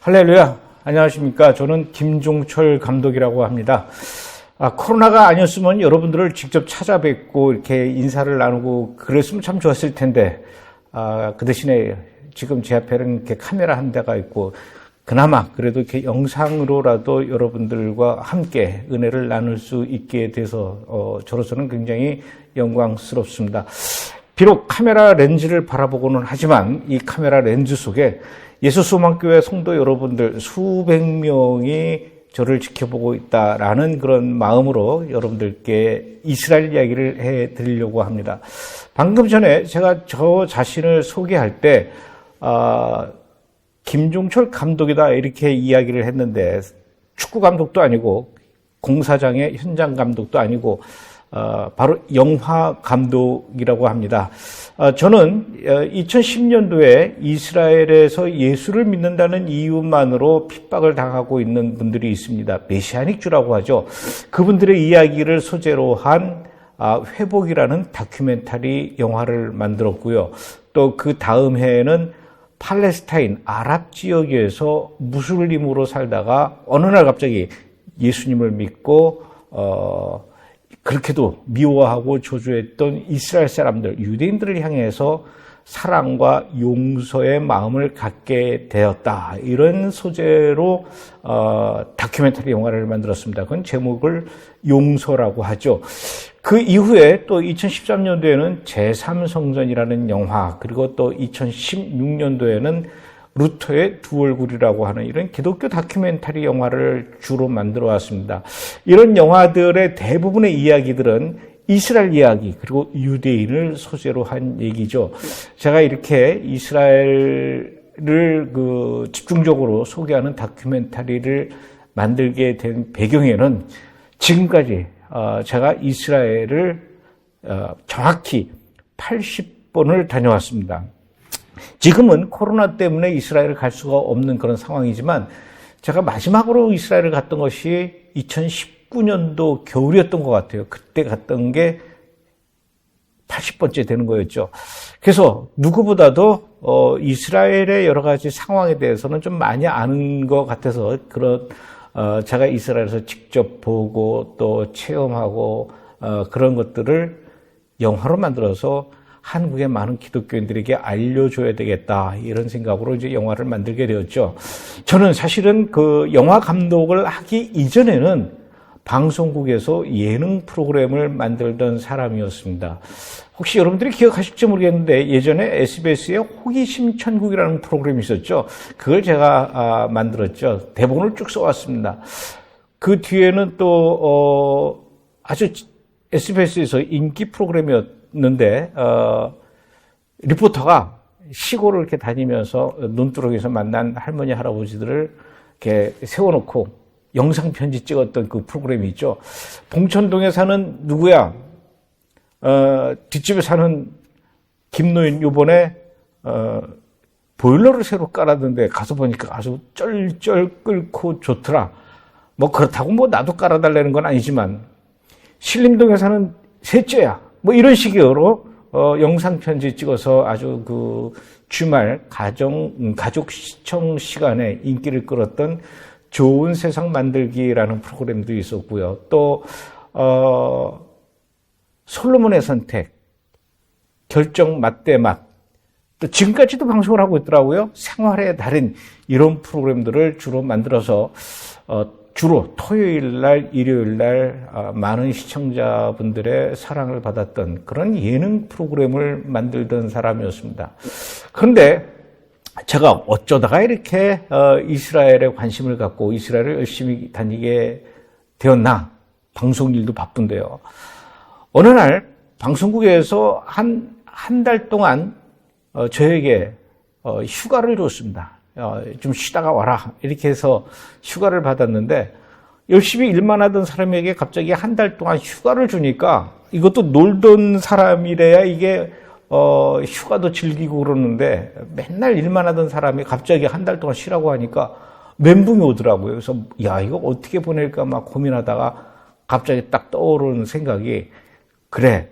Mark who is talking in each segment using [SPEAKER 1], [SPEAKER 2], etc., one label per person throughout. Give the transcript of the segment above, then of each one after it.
[SPEAKER 1] 할렐루야. 안녕하십니까. 저는 김종철 감독이라고 합니다. 코로나가 아니었으면 여러분들을 직접 찾아뵙고 이렇게 인사를 나누고 그랬으면 참 좋았을 텐데, 그 대신에 지금 제 앞에는 이렇게 카메라 한 대가 있고, 그나마 그래도 이렇게 영상으로라도 여러분들과 함께 은혜를 나눌 수 있게 돼서, 저로서는 굉장히 영광스럽습니다. 비록 카메라 렌즈를 바라보고는 하지만 이 카메라 렌즈 속에 예수소망교회 성도 여러분들 수백 명이 저를 지켜보고 있다라는 그런 마음으로 여러분들께 이스라엘 이야기를 해드리려고 합니다. 방금 전에 제가 저 자신을 소개할 때 김종철 감독이다 이렇게 이야기를 했는데 축구 감독도 아니고 공사장의 현장 감독도 아니고 바로 영화 감독이라고 합니다. 저는 2010년도에 이스라엘에서 예수를 믿는다는 이유만으로 핍박을 당하고 있는 분들이 있습니다. 메시아닉주라고 하죠. 그분들의 이야기를 소재로 한 회복이라는 다큐멘터리 영화를 만들었고요. 또 그 다음 해에는 팔레스타인 아랍 지역에서 무슬림으로 살다가 어느 날 갑자기 예수님을 믿고 그렇게도 미워하고 저주했던 이스라엘 사람들, 유대인들을 향해서 사랑과 용서의 마음을 갖게 되었다. 이런 소재로 다큐멘터리 영화를 만들었습니다. 그건 제목을 용서라고 하죠. 그 이후에 또 2013년도에는 제3성전이라는 영화, 그리고 또 2016년도에는 루터의 두 얼굴이라고 하는 이런 기독교 다큐멘터리 영화를 주로 만들어 왔습니다. 이런 영화들의 대부분의 이야기들은 이스라엘 이야기 그리고 유대인을 소재로 한 얘기죠. 제가 이렇게 이스라엘을 집중적으로 소개하는 다큐멘터리를 만들게 된 배경에는 지금까지 제가 이스라엘을 정확히 80번을 다녀왔습니다. 지금은 코로나 때문에 이스라엘을 갈 수가 없는 그런 상황이지만 제가 마지막으로 이스라엘을 갔던 것이 2019년도 겨울이었던 것 같아요. 그때 갔던 게 80번째 되는 거였죠. 그래서 누구보다도 이스라엘의 여러 가지 상황에 대해서는 좀 많이 아는 것 같아서 그런 제가 이스라엘에서 직접 보고 또 체험하고 그런 것들을 영화로 만들어서 한국의 많은 기독교인들에게 알려줘야 되겠다 이런 생각으로 이제 영화를 만들게 되었죠. 저는 사실은 그 영화 감독을 하기 이전에는 방송국에서 예능 프로그램을 만들던 사람이었습니다. 혹시 여러분들이 기억하실지 모르겠는데 예전에 SBS에 호기심 천국이라는 프로그램이 있었죠. 그걸 제가 만들었죠. 대본을 쭉 써왔습니다. 그 뒤에는 또 아주 SBS에서 인기 프로그램이었는데 리포터가 시골을 이렇게 다니면서 논두렁에서 만난 할머니 할아버지들을 이렇게 세워놓고 영상 편지 찍었던 그 프로그램이 있죠. 봉천동에 사는 누구야? 뒷집에 사는 김노인 요번에 보일러를 새로 깔았는데 가서 보니까 아주 쩔쩔 끓고 좋더라. 뭐 그렇다고 뭐 나도 깔아달라는 건 아니지만 신림동에 사는 셋째야. 뭐 이런 식으로 영상 편지 찍어서 아주 그 주말 가족 시청 시간에 인기를 끌었던 좋은 세상 만들기라는 프로그램도 있었고요. 또 솔로몬의 선택, 결정 맛대 맛, 또 지금까지도 방송을 하고 있더라고요. 생활의 달인 이런 프로그램들을 주로 만들어서 주로 토요일 날, 일요일 날 많은 시청자분들의 사랑을 받았던 그런 예능 프로그램을 만들던 사람이었습니다. 그런데 제가 어쩌다가 이렇게 이스라엘에 관심을 갖고 이스라엘을 열심히 다니게 되었나? 방송 일도 바쁜데요. 어느 날 방송국에서 한 달 동안 저에게 휴가를 줬습니다. 좀 쉬다가 와라 이렇게 해서 휴가를 받았는데 열심히 일만 하던 사람에게 갑자기 한 달 동안 휴가를 주니까 이것도 놀던 사람이래야 이게 휴가도 즐기고 그러는데 맨날 일만 하던 사람이 갑자기 한 달 동안 쉬라고 하니까 멘붕이 오더라고요. 그래서 야 이거 어떻게 보낼까 막 고민하다가 갑자기 딱 떠오르는 생각이 그래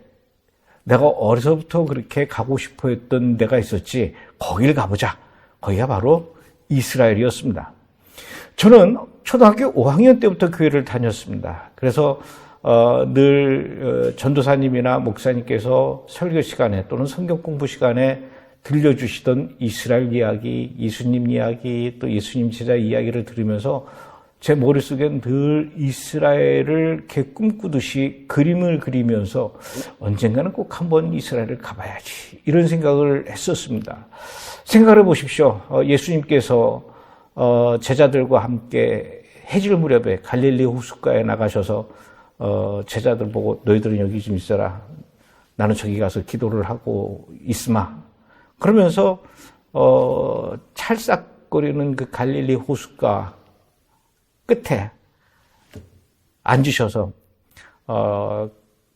[SPEAKER 1] 내가 어려서부터 그렇게 가고 싶어 했던 데가 있었지 거길 가보자. 거기가 바로 이스라엘이었습니다. 저는 초등학교 5학년 때부터 교회를 다녔습니다. 그래서 늘 전도사님이나 목사님께서 설교 시간에 또는 성경 공부 시간에 들려주시던 이스라엘 이야기, 예수님 이야기, 또 예수님 제자 이야기를 들으면서 제 머릿속엔 늘 이스라엘을 이렇게 꿈꾸듯이 그림을 그리면서 언젠가는 꼭 한번 이스라엘을 가봐야지, 이런 생각을 했었습니다. 생각해 보십시오. 예수님께서 제자들과 함께 해질 무렵에 갈릴리 호숫가에 나가셔서 제자들 보고 너희들은 여기 좀 있어라, 나는 저기 가서 기도를 하고 있으마, 그러면서 찰싹거리는 그 갈릴리 호숫가 끝에 앉으셔서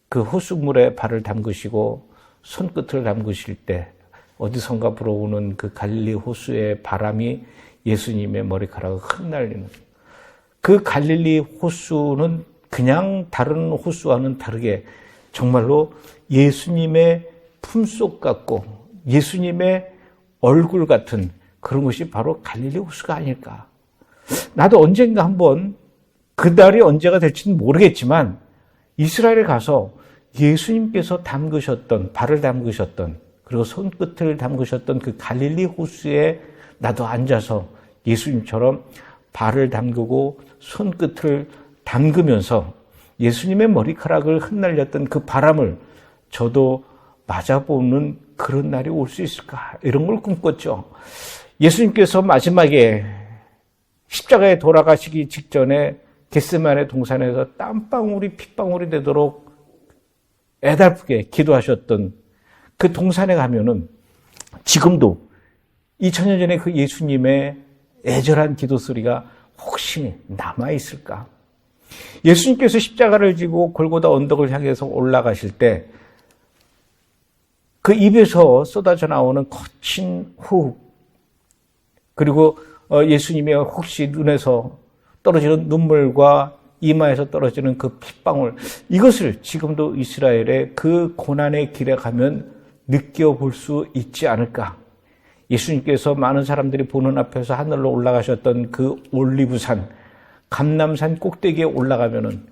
[SPEAKER 1] 그 호수물에 발을 담그시고 손끝을 담그실 때 어디선가 불어오는 그 갈릴리 호수의 바람이 예수님의 머리카락을 흩날리는, 그 갈릴리 호수는 그냥 다른 호수와는 다르게 정말로 예수님의 품속 같고 예수님의 얼굴 같은 그런 것이 바로 갈릴리 호수가 아닐까. 나도 언젠가 한번, 그날이 언제가 될지는 모르겠지만 이스라엘에 가서 예수님께서 담그셨던, 발을 담그셨던, 그리고 손끝을 담그셨던 그 갈릴리 호수에 나도 앉아서 예수님처럼 발을 담그고 손끝을 담그면서 예수님의 머리카락을 흩날렸던 그 바람을 저도 맞아보는 그런 날이 올 수 있을까, 이런 걸 꿈꿨죠. 예수님께서 마지막에 십자가에 돌아가시기 직전에 겟세마네 동산에서 땀방울이 핏방울이 되도록 애달프게 기도하셨던 그 동산에 가면은 지금도 2000년 전에 그 예수님의 애절한 기도 소리가 혹시 남아있을까? 예수님께서 십자가를 지고 골고다 언덕을 향해서 올라가실 때 그 입에서 쏟아져 나오는 거친 호흡, 그리고 예수님의 혹시 눈에서 떨어지는 눈물과 이마에서 떨어지는 그 핏방울, 이것을 지금도 이스라엘의 그 고난의 길에 가면 느껴볼 수 있지 않을까. 예수님께서 많은 사람들이 보는 앞에서 하늘로 올라가셨던 그 올리브산, 감람산 꼭대기에 올라가면은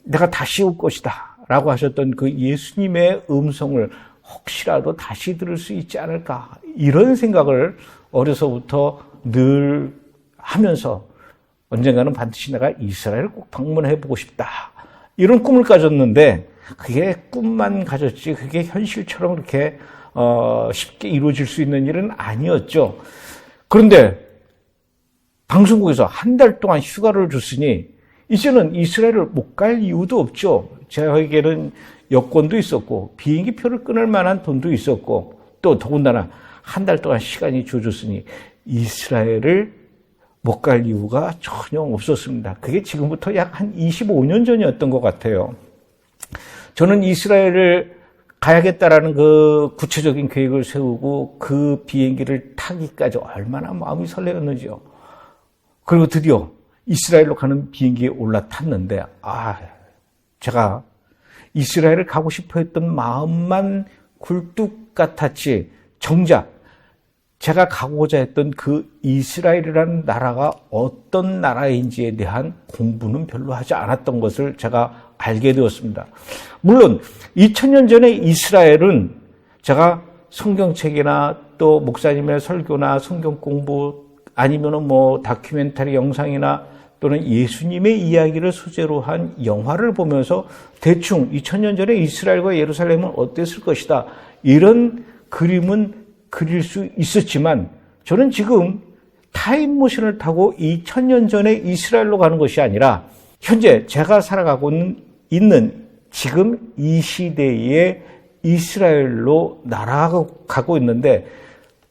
[SPEAKER 1] 내가 다시 올 것이다 라고 하셨던 그 예수님의 음성을 혹시라도 다시 들을 수 있지 않을까, 이런 생각을 어려서부터 늘 하면서 언젠가는 반드시 내가 이스라엘을 꼭 방문해보고 싶다, 이런 꿈을 가졌는데 그게 꿈만 가졌지 그게 현실처럼 그렇게 쉽게 이루어질 수 있는 일은 아니었죠. 그런데 방송국에서 한 달 동안 휴가를 줬으니 이제는 이스라엘을 못 갈 이유도 없죠. 저에게는 여권도 있었고 비행기 표를 끊을 만한 돈도 있었고 또 더군다나 한 달 동안 시간이 주어졌으니 이스라엘을 못 갈 이유가 전혀 없었습니다. 그게 지금부터 약 한 25년 전이었던 것 같아요. 저는 이스라엘을 가야겠다라는 그 구체적인 계획을 세우고 그 비행기를 타기까지 얼마나 마음이 설레었는지요. 그리고 드디어 이스라엘로 가는 비행기에 올라탔는데 제가 이스라엘을 가고 싶어 했던 마음만 굴뚝 같았지 정작 제가 가고자 했던 그 이스라엘이라는 나라가 어떤 나라인지에 대한 공부는 별로 하지 않았던 것을 제가 알게 되었습니다. 물론 2000년 전에 이스라엘은 제가 성경책이나 또 목사님의 설교나 성경 공부 아니면은 다큐멘터리 영상이나 또는 예수님의 이야기를 소재로 한 영화를 보면서 대충 2000년 전에 이스라엘과 예루살렘은 어땠을 것이다, 이런 그림은 그릴 수 있었지만 저는 지금 타임머신을 타고 2000년 전에 이스라엘로 가는 것이 아니라 현재 제가 살아가고 있는 지금 이 시대의 이스라엘로 날아가고 있는데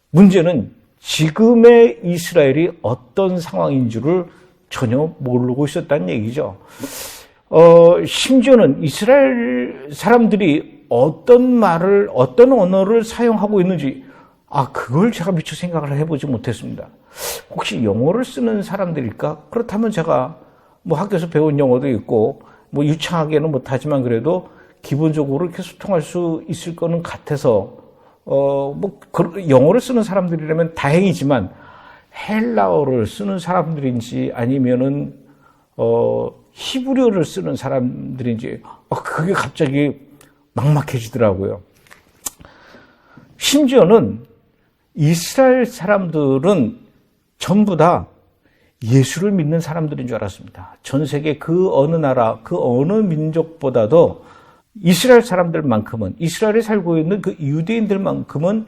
[SPEAKER 1] 문제는 지금의 이스라엘이 어떤 상황인 줄을 전혀 모르고 있었다는 얘기죠. 심지어는 이스라엘 사람들이 어떤 말을, 어떤 언어를 사용하고 있는지 그걸 제가 미처 생각을 해보지 못했습니다. 혹시 영어를 쓰는 사람들일까? 그렇다면 제가 학교에서 배운 영어도 있고 유창하게는 못하지만 그래도 기본적으로 이렇게 소통할 수 있을 거는 같아서 영어를 쓰는 사람들이라면 다행이지만 헬라어를 쓰는 사람들인지 아니면은 히브리어를 쓰는 사람들인지 그게 갑자기 막막해지더라고요. 심지어는 이스라엘 사람들은 전부 다 예수를 믿는 사람들인 줄 알았습니다. 전 세계 그 어느 나라, 그 어느 민족보다도 이스라엘 사람들만큼은, 이스라엘에 살고 있는 그 유대인들만큼은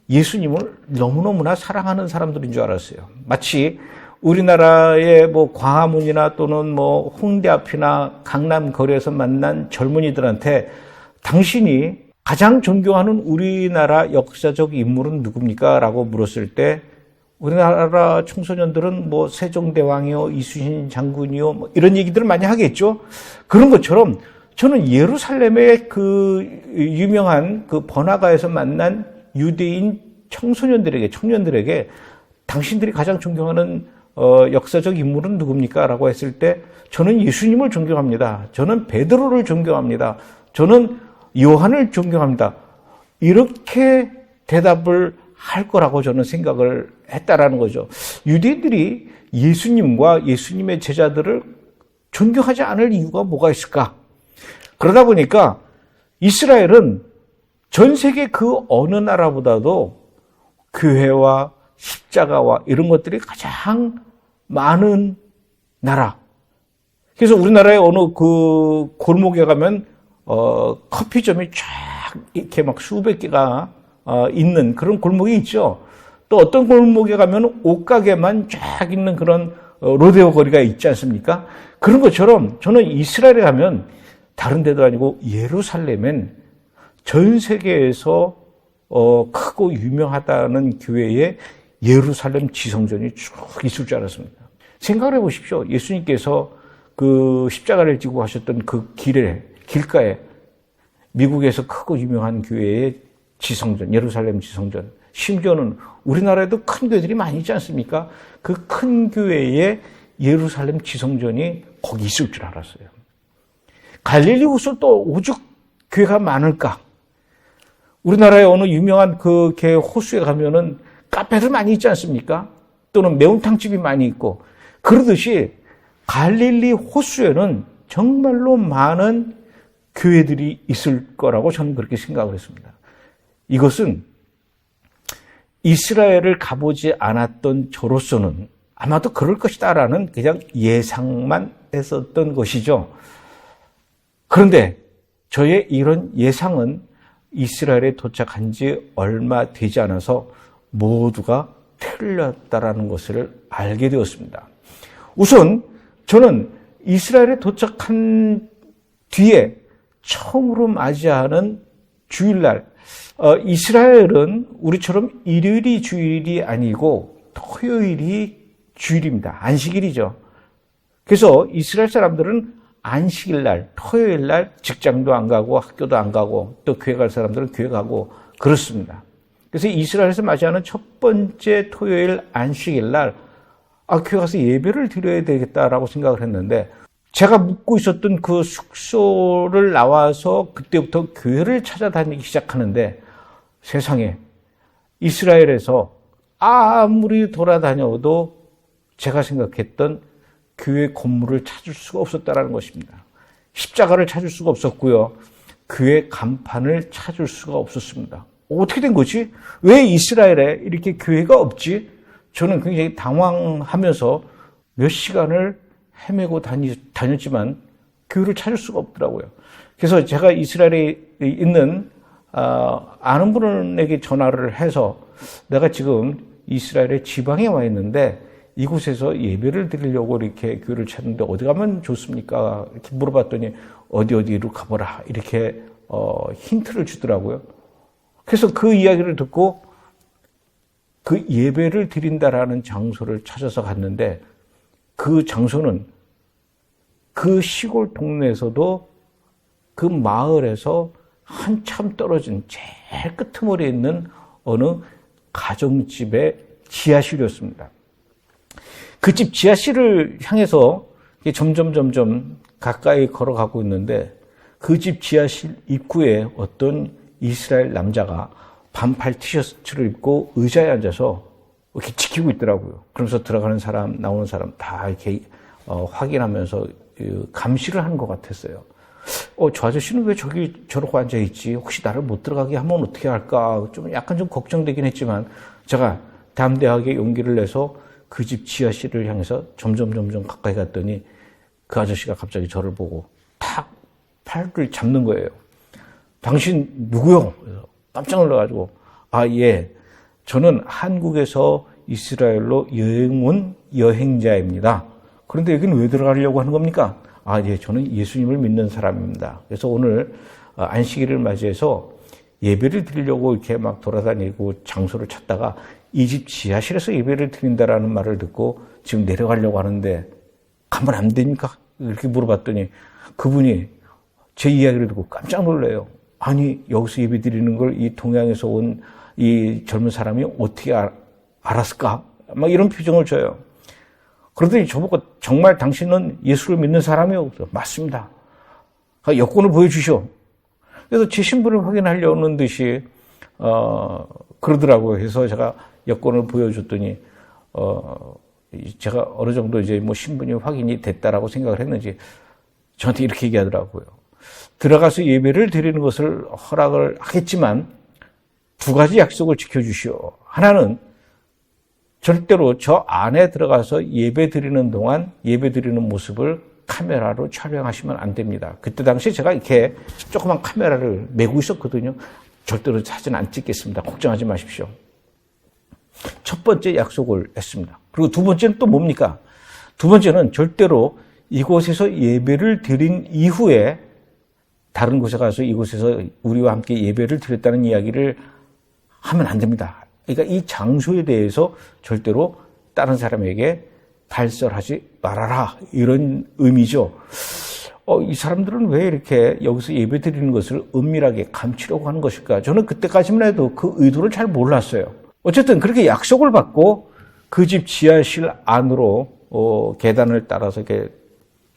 [SPEAKER 1] 예수님을 너무너무나 사랑하는 사람들인 줄 알았어요. 마치 우리나라의 뭐 광화문이나 또는 뭐 홍대 앞이나 강남 거리에서 만난 젊은이들한테 당신이 가장 존경하는 우리나라 역사적 인물은 누굽니까? 라고 물었을 때 우리나라 청소년들은 뭐 세종대왕이요, 이순신 장군이요, 뭐 이런 얘기들을 많이 하겠죠. 그런 것처럼 저는 예루살렘의 그 유명한 그 번화가에서 만난 유대인 청년들에게 당신들이 가장 존경하는 역사적 인물은 누굽니까? 라고 했을 때 저는 예수님을 존경합니다. 저는 베드로를 존경합니다. 저는 요한을 존경합니다. 이렇게 대답을 할 거라고 저는 생각을 했다라는 거죠. 유대인들이 예수님과 예수님의 제자들을 존경하지 않을 이유가 뭐가 있을까? 그러다 보니까 이스라엘은 전 세계 그 어느 나라보다도 교회와 십자가와 이런 것들이 가장 많은 나라. 그래서 우리나라의 어느 그 골목에 가면 커피점이 쫙 이렇게 막 수백 개가 있는 그런 골목이 있죠. 또 어떤 골목에 가면 옷가게만 쫙 있는 그런 로데오 거리가 있지 않습니까? 그런 것처럼 저는 이스라엘에 가면 다른 데도 아니고 예루살렘엔 전 세계에서 크고 유명하다는 교회에 예루살렘 지성전이 쭉 있을 줄 알았습니다. 생각을 해보십시오. 예수님께서 그 십자가를 지고 하셨던 그 길가에 미국에서 크고 유명한 교회의 지성전, 예루살렘 지성전, 심지어는 우리나라에도 큰 교회들이 많이 있지 않습니까? 그 큰 교회에 예루살렘 지성전이 거기 있을 줄 알았어요. 갈릴리 호수 또 오죽 교회가 많을까? 우리나라의 어느 유명한 그 개 호수에 가면은 카페들 많이 있지 않습니까? 또는 매운탕집이 많이 있고, 그러듯이 갈릴리 호수에는 정말로 많은 교회들이 있을 거라고 저는 그렇게 생각을 했습니다. 이것은 이스라엘을 가보지 않았던 저로서는 아마도 그럴 것이다라는 그냥 예상만 했었던 것이죠. 그런데 저의 이런 예상은 이스라엘에 도착한 지 얼마 되지 않아서 모두가 틀렸다라는 것을 알게 되었습니다. 우선 저는 이스라엘에 도착한 뒤에 처음으로 맞이하는 주일날, 이스라엘은 우리처럼 일요일이 주일이 아니고 토요일이 주일입니다. 안식일이죠. 그래서 이스라엘 사람들은 안식일날, 토요일날 직장도 안 가고 학교도 안 가고 또 교회 갈 사람들은 교회 가고 그렇습니다. 그래서 이스라엘에서 맞이하는 첫 번째 토요일 안식일날 교회 가서 예배를 드려야 되겠다라고 생각을 했는데 제가 묵고 있었던 그 숙소를 나와서 그때부터 교회를 찾아다니기 시작하는데 세상에 이스라엘에서 아무리 돌아다녀도 제가 생각했던 교회 건물을 찾을 수가 없었다는 것입니다. 십자가를 찾을 수가 없었고요. 교회 간판을 찾을 수가 없었습니다. 어떻게 된 거지? 왜 이스라엘에 이렇게 교회가 없지? 저는 굉장히 당황하면서 몇 시간을 헤매고 다녔지만 교회를 찾을 수가 없더라고요. 그래서 제가 이스라엘에 있는 아는 분에게 전화를 해서 내가 지금 이스라엘의 지방에 와 있는데 이곳에서 예배를 드리려고 이렇게 교회를 찾는데 어디 가면 좋습니까? 이렇게 물어봤더니 어디로 가보라 이렇게 힌트를 주더라고요. 그래서 그 이야기를 듣고 그 예배를 드린다라는 장소를 찾아서 갔는데 그 장소는 그 시골 동네에서도 그 마을에서 한참 떨어진 제일 끄트머리에 있는 어느 가정집의 지하실이었습니다. 그 집 지하실을 향해서 점점 가까이 걸어가고 있는데 그 집 지하실 입구에 어떤 이스라엘 남자가 반팔 티셔츠를 입고 의자에 앉아서 이렇게 지키고 있더라고요. 그러면서 들어가는 사람, 나오는 사람 다 이렇게 확인하면서 감시를 하는 것 같았어요. 저 아저씨는 왜 저러고 앉아있지? 혹시 나를 못 들어가게 하면 어떻게 할까? 약간 좀 걱정되긴 했지만, 제가 담대하게 용기를 내서 그 집 지하실을 향해서 점점 가까이 갔더니 그 아저씨가 갑자기 저를 보고 탁 팔을 잡는 거예요. 당신 누구요? 그래서 깜짝 놀라가지고, 예. 저는 한국에서 이스라엘로 여행 온 여행자입니다. 그런데 여기는 왜 들어가려고 하는 겁니까? 예, 저는 예수님을 믿는 사람입니다. 그래서 오늘 안식일을 맞이해서 예배를 드리려고 이렇게 막 돌아다니고 장소를 찾다가 이 집 지하실에서 예배를 드린다라는 말을 듣고 지금 내려가려고 하는데 가면 안 됩니까? 이렇게 물어봤더니 그분이 제 이야기를 듣고 깜짝 놀래요. 아니, 여기서 예배 드리는 걸 이 동양에서 온 이 젊은 사람이 어떻게 알았을까? 막 이런 표정을 줘요. 그러더니 저보고 정말 당신은 예수를 믿는 사람이요? 맞습니다. 여권을 보여주시오. 그래서 제 신분을 확인하려는 듯이 그러더라고요. 그래서 제가 여권을 보여줬더니 제가 어느 정도 이제 뭐 신분이 확인이 됐다라고 생각을 했는지 저한테 이렇게 얘기하더라고요. 들어가서 예배를 드리는 것을 허락을 하겠지만 두 가지 약속을 지켜주시오. 하나는 절대로 저 안에 들어가서 예배 드리는 동안 예배 드리는 모습을 카메라로 촬영하시면 안 됩니다. 그때 당시 제가 이렇게 조그만 카메라를 메고 있었거든요. 절대로 사진 안 찍겠습니다. 걱정하지 마십시오. 첫 번째 약속을 했습니다. 그리고 두 번째는 또 뭡니까? 두 번째는 절대로 이곳에서 예배를 드린 이후에 다른 곳에 가서 이곳에서 우리와 함께 예배를 드렸다는 이야기를 하면 안 됩니다. 그러니까 이 장소에 대해서 절대로 다른 사람에게 발설하지 말아라. 이런 의미죠. 이 사람들은 왜 이렇게 여기서 예배 드리는 것을 은밀하게 감추려고 하는 것일까? 저는 그때까지만 해도 그 의도를 잘 몰랐어요. 어쨌든 그렇게 약속을 받고 그 집 지하실 안으로 계단을 따라서 이렇게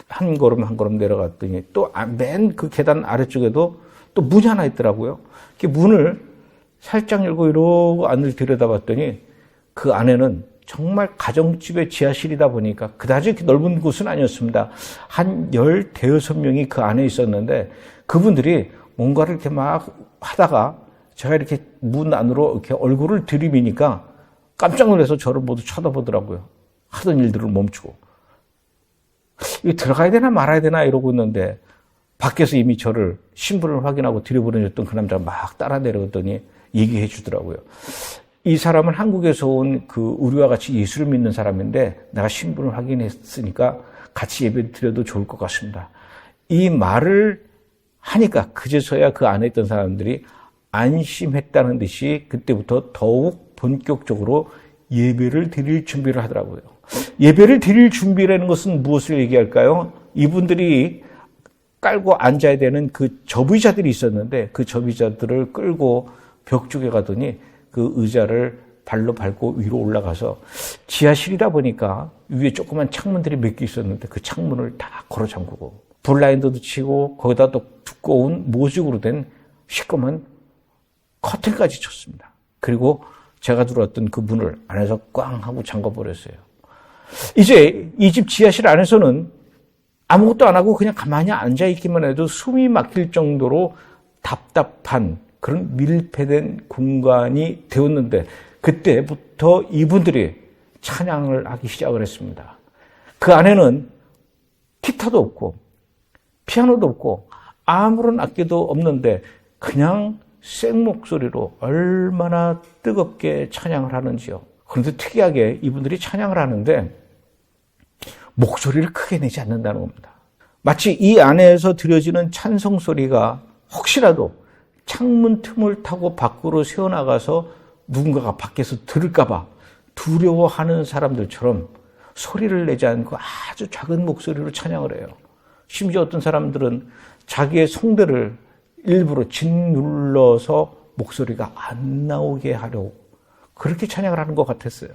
[SPEAKER 1] 한 걸음 한 걸음 내려갔더니 또 맨 그 계단 아래쪽에도 또 문이 하나 있더라고요. 그 문을 살짝 열고 이러고 안을 들여다봤더니 그 안에는 정말 가정집의 지하실이다 보니까 그다지 넓은 곳은 아니었습니다. 한 15명이 그 안에 있었는데 그분들이 뭔가를 이렇게 막 하다가 제가 이렇게 문 안으로 이렇게 얼굴을 들이미니까 깜짝 놀라서 저를 모두 쳐다보더라고요. 하던 일들을 멈추고. 이거 들어가야 되나 말아야 되나 이러고 있는데 밖에서 이미 저를 신분을 확인하고 들여보내줬던 그 남자가 막 따라 내려오더니 얘기해 주더라고요. 이 사람은 한국에서 온 그 우리와 같이 예수를 믿는 사람인데 내가 신분을 확인했으니까 같이 예배 드려도 좋을 것 같습니다. 이 말을 하니까 그제서야 그 안에 있던 사람들이 안심했다는 듯이 그때부터 더욱 본격적으로 예배를 드릴 준비를 하더라고요. 예배를 드릴 준비라는 것은 무엇을 얘기할까요? 이분들이 깔고 앉아야 되는 그 접의자들이 있었는데 그 접의자들을 끌고 벽 쪽에 가더니 그 의자를 발로 밟고 위로 올라가서 지하실이다 보니까 위에 조그만 창문들이 몇 개 있었는데 그 창문을 다 걸어 잠그고 블라인드도 치고 거기다 또 두꺼운 모직으로 된 시꺼먼 커튼까지 쳤습니다. 그리고 제가 들어왔던 그 문을 안에서 꽝 하고 잠가버렸어요. 이제 이 집 지하실 안에서는 아무것도 안 하고 그냥 가만히 앉아있기만 해도 숨이 막힐 정도로 답답한 그런 밀폐된 공간이 되었는데 그때부터 이분들이 찬양을 하기 시작을 했습니다. 그 안에는 기타도 없고 피아노도 없고 아무런 악기도 없는데 그냥 생목소리로 얼마나 뜨겁게 찬양을 하는지요. 그런데 특이하게 이분들이 찬양을 하는데 목소리를 크게 내지 않는다는 겁니다. 마치 이 안에서 들려지는 찬송 소리가 혹시라도 창문 틈을 타고 밖으로 새어나가서 누군가가 밖에서 들을까 봐 두려워하는 사람들처럼 소리를 내지 않고 아주 작은 목소리로 찬양을 해요. 심지어 어떤 사람들은 자기의 성대를 일부러 짓눌러서 목소리가 안 나오게 하려고 그렇게 찬양을 하는 것 같았어요.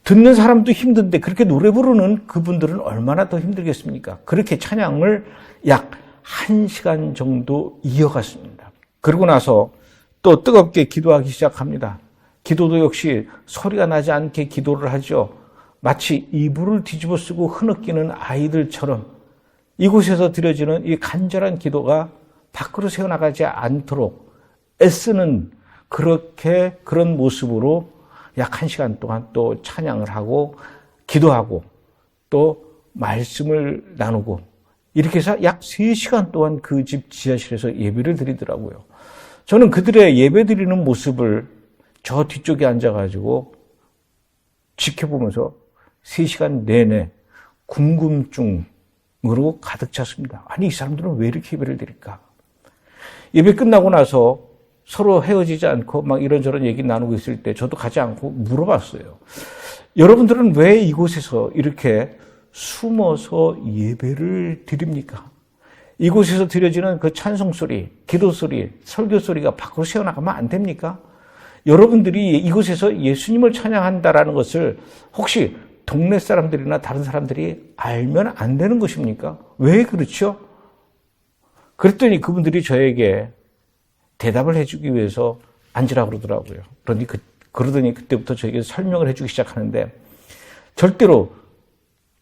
[SPEAKER 1] 듣는 사람도 힘든데 그렇게 노래 부르는 그분들은 얼마나 더 힘들겠습니까? 그렇게 찬양을 약 1시간 정도 이어갔습니다. 그러고 나서 또 뜨겁게 기도하기 시작합니다. 기도도 역시 소리가 나지 않게 기도를 하죠. 마치 이불을 뒤집어 쓰고 흐느끼는 아이들처럼 이곳에서 드려지는 이 간절한 기도가 밖으로 새어나가지 않도록 애쓰는 그런 모습으로 약 1시간 동안 또 찬양을 하고 기도하고 또 말씀을 나누고 이렇게 해서 약 3시간 동안 그 집 지하실에서 예배를 드리더라고요. 저는 그들의 예배 드리는 모습을 저 뒤쪽에 앉아가지고 지켜보면서 3시간 내내 궁금증으로 가득 찼습니다. 아니, 이 사람들은 왜 이렇게 예배를 드릴까? 예배 끝나고 나서 서로 헤어지지 않고 막 이런저런 얘기 나누고 있을 때 저도 가지 않고 물어봤어요. 여러분들은 왜 이곳에서 이렇게 숨어서 예배를 드립니까? 이곳에서 드려지는 그 찬송 소리, 기도 소리, 설교 소리가 밖으로 새어나가면 안 됩니까? 여러분들이 이곳에서 예수님을 찬양한다라는 것을 혹시 동네 사람들이나 다른 사람들이 알면 안 되는 것입니까? 왜 그렇죠? 그랬더니 그분들이 저에게 대답을 해주기 위해서 앉으라고 그러더라고요. 그러더니 그때부터 저에게 설명을 해주기 시작하는데 절대로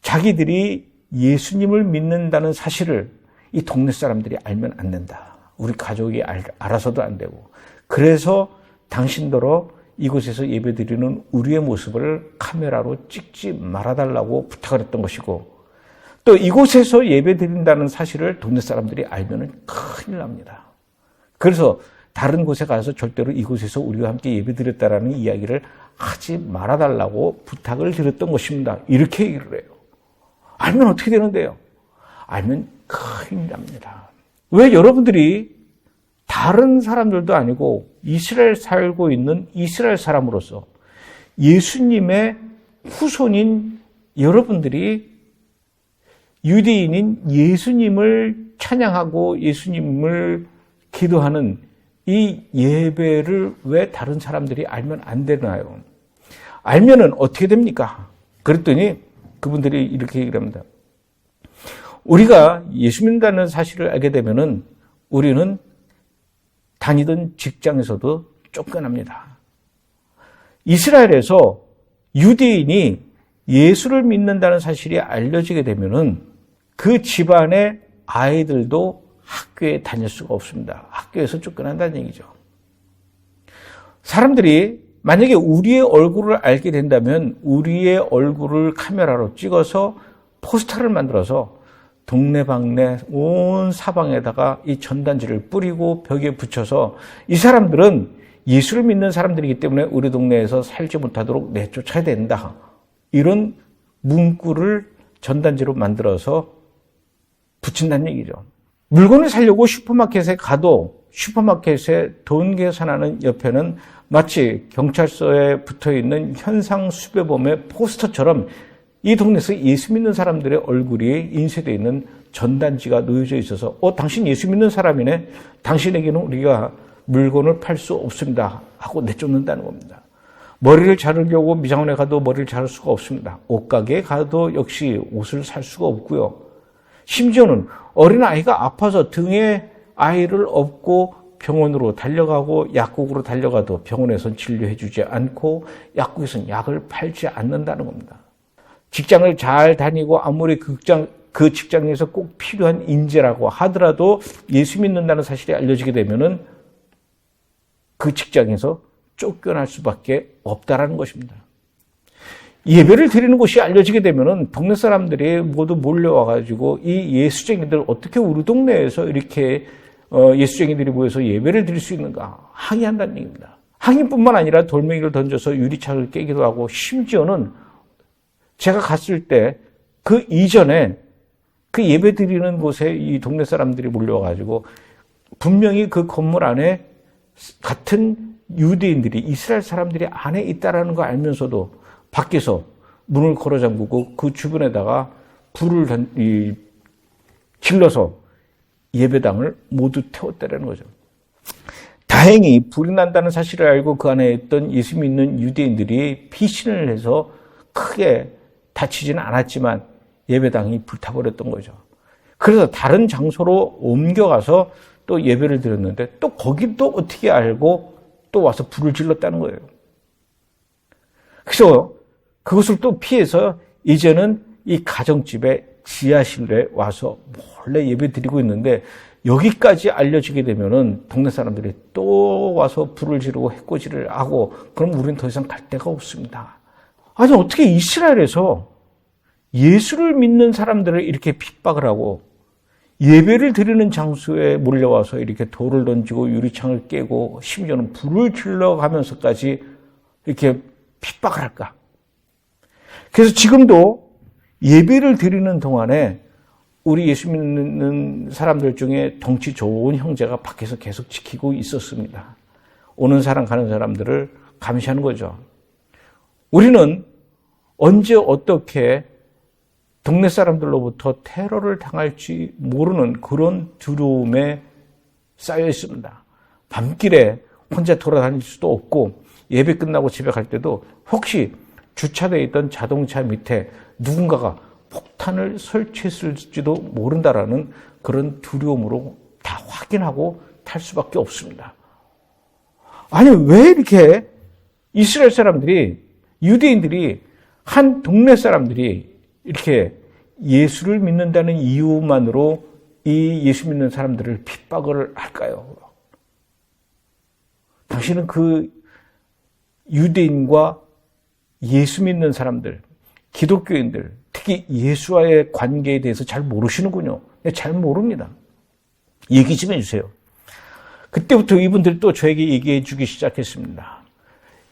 [SPEAKER 1] 자기들이 예수님을 믿는다는 사실을 이 동네 사람들이 알면 안 된다. 우리 가족이 알아서도 안 되고. 그래서 당신더러 이곳에서 예배드리는 우리의 모습을 카메라로 찍지 말아달라고 부탁을 했던 것이고 또 이곳에서 예배드린다는 사실을 동네 사람들이 알면 큰일 납니다. 그래서 다른 곳에 가서 절대로 이곳에서 우리와 함께 예배드렸다라는 이야기를 하지 말아달라고 부탁을 드렸던 것입니다. 이렇게 얘기를 해요. 알면 어떻게 되는데요? 알면 큰일 납니다. 왜 여러분들이 다른 사람들도 아니고 이스라엘 살고 있는 이스라엘 사람으로서 예수님의 후손인 여러분들이 유대인인 예수님을 찬양하고 예수님을 기도하는 이 예배를 왜 다른 사람들이 알면 안 되나요? 알면은 어떻게 됩니까? 그랬더니 그분들이 이렇게 얘기를 합니다. 우리가 예수 믿는다는 사실을 알게 되면은 우리는 다니던 직장에서도 쫓겨납니다. 이스라엘에서 유대인이 예수를 믿는다는 사실이 알려지게 되면은 그 집안의 아이들도 학교에 다닐 수가 없습니다. 학교에서 쫓겨난다는 얘기죠. 사람들이 만약에 우리의 얼굴을 알게 된다면 우리의 얼굴을 카메라로 찍어서 포스터를 만들어서 동네방네 온 사방에다가 이 전단지를 뿌리고 벽에 붙여서 이 사람들은 예수를 믿는 사람들이기 때문에 우리 동네에서 살지 못하도록 내쫓아야 된다. 이런 문구를 전단지로 만들어서 붙인다는 얘기죠. 물건을 사려고 슈퍼마켓에 가도 슈퍼마켓에 돈 계산하는 옆에는 마치 경찰서에 붙어있는 현상수배범의 포스터처럼 이 동네에서 예수 믿는 사람들의 얼굴이 인쇄되어 있는 전단지가 놓여져 있어서 당신 예수 믿는 사람이네. 당신에게는 우리가 물건을 팔 수 없습니다. 하고 내쫓는다는 겁니다. 머리를 자르려고 미장원에 가도 머리를 자를 수가 없습니다. 옷가게에 가도 역시 옷을 살 수가 없고요. 심지어는 어린아이가 아파서 등에 아이를 업고 병원으로 달려가고 약국으로 달려가도 병원에선 진료해 주지 않고 약국에선 약을 팔지 않는다는 겁니다. 직장을 잘 다니고 아무리 그 직장에서 꼭 필요한 인재라고 하더라도 예수 믿는다는 사실이 알려지게 되면은 그 직장에서 쫓겨날 수밖에 없다라는 것입니다. 예배를 드리는 곳이 알려지게 되면은 동네 사람들이 모두 몰려와가지고 이 예수쟁이들 어떻게 우리 동네에서 이렇게 예수쟁이들이 모여서 예배를 드릴 수 있는가 항의한다는 얘기입니다. 항의뿐만 아니라 돌멩이를 던져서 유리창을 깨기도 하고 심지어는 제가 갔을 때 그 이전에 그 예배 드리는 곳에 이 동네 사람들이 몰려와가지고 분명히 그 건물 안에 같은 유대인들이 이스라엘 사람들이 안에 있다라는 거 알면서도 밖에서 문을 걸어 잠그고 그 주변에다가 불을 질러서 예배당을 모두 태웠다라는 거죠. 다행히 불이 난다는 사실을 알고 그 안에 있던 예수 믿는 유대인들이 피신을 해서 크게 다치지는 않았지만 예배당이 불타버렸던 거죠. 그래서 다른 장소로 옮겨가서 또 예배를 드렸는데 또 거기 또 어떻게 알고 또 와서 불을 질렀다는 거예요. 그래서 그것을 또 피해서 이제는 이 가정집에 지하실에 와서 몰래 예배 드리고 있는데, 여기까지 알려지게 되면은 동네 사람들이 또 와서 불을 지르고 해코지를 하고, 그럼 우리는 더 이상 갈 데가 없습니다. 아니, 어떻게 이스라엘에서 예수를 믿는 사람들을 이렇게 핍박을 하고, 예배를 드리는 장소에 몰려와서 이렇게 돌을 던지고 유리창을 깨고 심지어는 불을 질러가면서까지 이렇게 핍박을 할까? 그래서 지금도 예배를 드리는 동안에 우리 예수 믿는 사람들 중에 덩치 좋은 형제가 밖에서 계속 지키고 있었습니다. 오는 사람 가는 사람들을 감시하는 거죠. 우리는 언제 어떻게 동네 사람들로부터 테러를 당할지 모르는 그런 두려움에 쌓여 있습니다. 밤길에 혼자 돌아다닐 수도 없고, 예배 끝나고 집에 갈 때도 혹시 주차되어 있던 자동차 밑에 누군가가 폭탄을 설치했을지도 모른다라는 그런 두려움으로 다 확인하고 탈 수밖에 없습니다. 아니, 왜 이렇게 이스라엘 사람들이, 유대인들이, 한 동네 사람들이 이렇게 예수를 믿는다는 이유만으로 이 예수 믿는 사람들을 핍박을 할까요? 당신은 그 유대인과 예수 믿는 사람들, 기독교인들, 특히 예수와의 관계에 대해서 잘 모르시는군요. 잘 모릅니다. 얘기 좀 해주세요. 그때부터 이분들이 또 저에게 얘기해 주기 시작했습니다.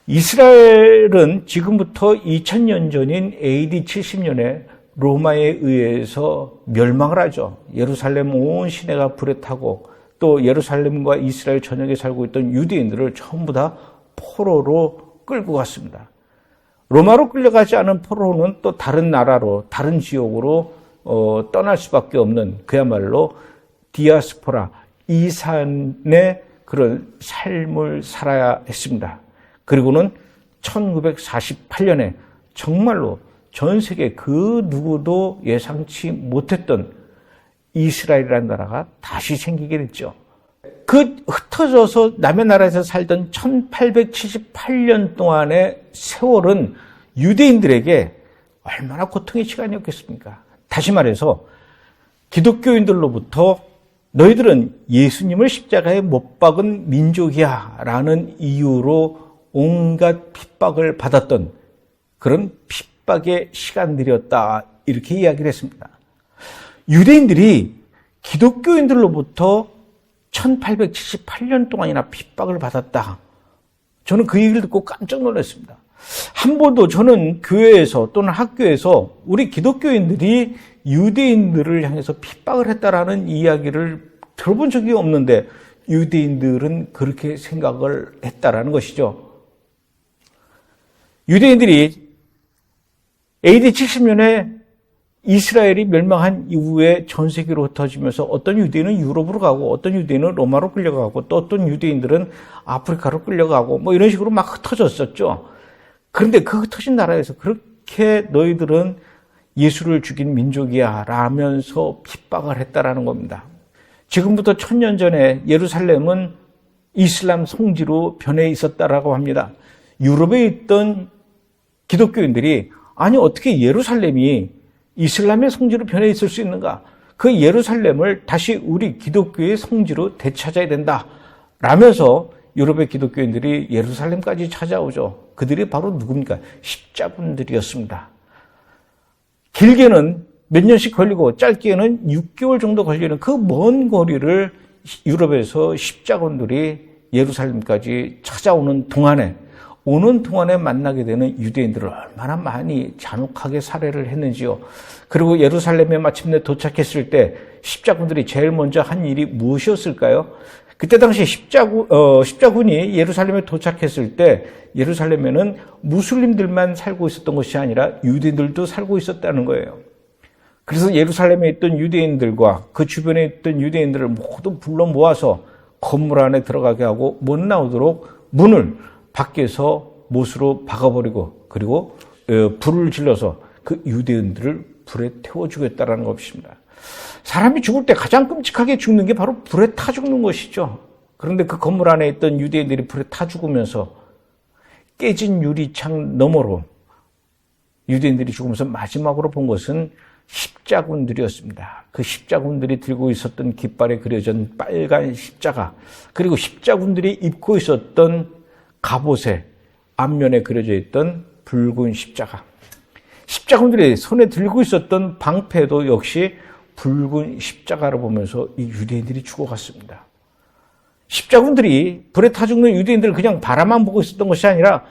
[SPEAKER 1] 이스라엘은 지금부터 2000년 전인 AD 70년에 로마에 의해서 멸망을 하죠. 예루살렘 온 시내가 불에 타고, 또 예루살렘과 이스라엘 전역에 살고 있던 유대인들을 전부 다 포로로 끌고 갔습니다. 로마로 끌려가지 않은 포로는 또 다른 나라로, 다른 지역으로 떠날 수밖에 없는, 그야말로 디아스포라, 이산의 그런 삶을 살아야 했습니다. 그리고는 1948년에 정말로 전 세계 그 누구도 예상치 못했던 이스라엘이라는 나라가 다시 생기게 됐죠. 그 흩어져서 남의 나라에서 살던 1878년 동안의 세월은 유대인들에게 얼마나 고통의 시간이었겠습니까? 다시 말해서 기독교인들로부터 너희들은 예수님을 십자가에 못 박은 민족이야 라는 이유로 온갖 핍박을 받았던 그런 핍박의 시간들이었다, 이렇게 이야기를 했습니다. 유대인들이 기독교인들로부터 1878년 동안이나 핍박을 받았다. 저는 그 얘기를 듣고 깜짝 놀랐습니다. 한 번도 저는 교회에서 또는 학교에서 우리 기독교인들이 유대인들을 향해서 핍박을 했다라는 이야기를 들어본 적이 없는데, 유대인들은 그렇게 생각을 했다라는 것이죠. 유대인들이 AD 70년에 이스라엘이 멸망한 이후에 전 세계로 흩어지면서 어떤 유대인은 유럽으로 가고, 어떤 유대인은 로마로 끌려가고, 또 어떤 유대인들은 아프리카로 끌려가고, 뭐 이런 식으로 막 흩어졌었죠. 그런데 그 흩어진 나라에서 그렇게 너희들은 예수를 죽인 민족이야 라면서 핍박을 했다라는 겁니다. 지금부터 1000년 전에 예루살렘은 이슬람 성지로 변해 있었다라고 합니다. 유럽에 있던 기독교인들이, 아니 어떻게 예루살렘이 이슬람의 성지로 변해 있을 수 있는가? 그 예루살렘을 다시 우리 기독교의 성지로 되찾아야 된다 라면서 유럽의 기독교인들이 예루살렘까지 찾아오죠. 그들이 바로 누굽니까? 십자군들이었습니다. 길게는 몇 년씩 걸리고 짧게는 6개월 정도 걸리는 그 먼 거리를 유럽에서 십자군들이 예루살렘까지 찾아오는 동안에, 오는 동안에 만나게 되는 유대인들을 얼마나 많이 잔혹하게 살해를 했는지요. 그리고 예루살렘에 마침내 도착했을 때 십자군들이 제일 먼저 한 일이 무엇이었을까요? 그때 당시 십자군이 예루살렘에 도착했을 때 예루살렘에는 무슬림들만 살고 있었던 것이 아니라 유대인들도 살고 있었다는 거예요. 그래서 예루살렘에 있던 유대인들과 그 주변에 있던 유대인들을 모두 불러 모아서 건물 안에 들어가게 하고 못 나오도록 문을 밖에서 못으로 박아버리고, 그리고 불을 질러서 그 유대인들을 불에 태워주겠다는 것입니다. 사람이 죽을 때 가장 끔찍하게 죽는 게 바로 불에 타 죽는 것이죠. 그런데 그 건물 안에 있던 유대인들이 불에 타 죽으면서 깨진 유리창 너머로 유대인들이 죽으면서 마지막으로 본 것은 십자군들이었습니다. 그 십자군들이 들고 있었던 깃발에 그려진 빨간 십자가, 그리고 십자군들이 입고 있었던 갑옷의 앞면에 그려져 있던 붉은 십자가. 십자군들이 손에 들고 있었던 방패도 역시 붉은 십자가를 보면서 이 유대인들이 죽어갔습니다. 십자군들이 불에 타 죽는 유대인들을 그냥 바라만 보고 있었던 것이 아니라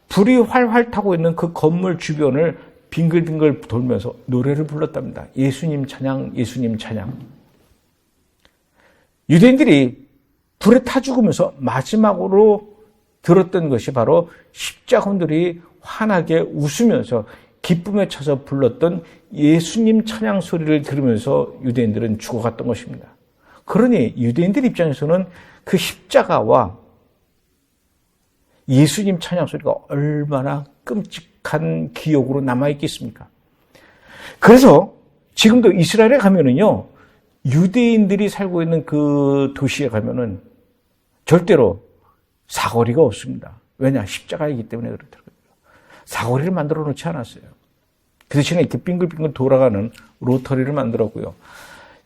[SPEAKER 1] 불이 활활 타고 있는 그 건물 주변을 빙글빙글 돌면서 노래를 불렀답니다. 예수님 찬양, 예수님 찬양. 유대인들이 불에 타 죽으면서 마지막으로 들었던 것이 바로 십자군들이 환하게 웃으면서 기쁨에 차서 불렀던 예수님 찬양 소리를 들으면서 유대인들은 죽어갔던 것입니다. 그러니 유대인들 입장에서는 그 십자가와 예수님 찬양 소리가 얼마나 끔찍한 기억으로 남아있겠습니까? 그래서 지금도 이스라엘에 가면은요, 유대인들이 살고 있는 그 도시에 가면은 절대로 사거리가 없습니다. 왜냐? 십자가이기 때문에 그렇더라고요. 사거리를 만들어 놓지 않았어요. 그 대신에 이렇게 빙글빙글 돌아가는 로터리를 만들었고요.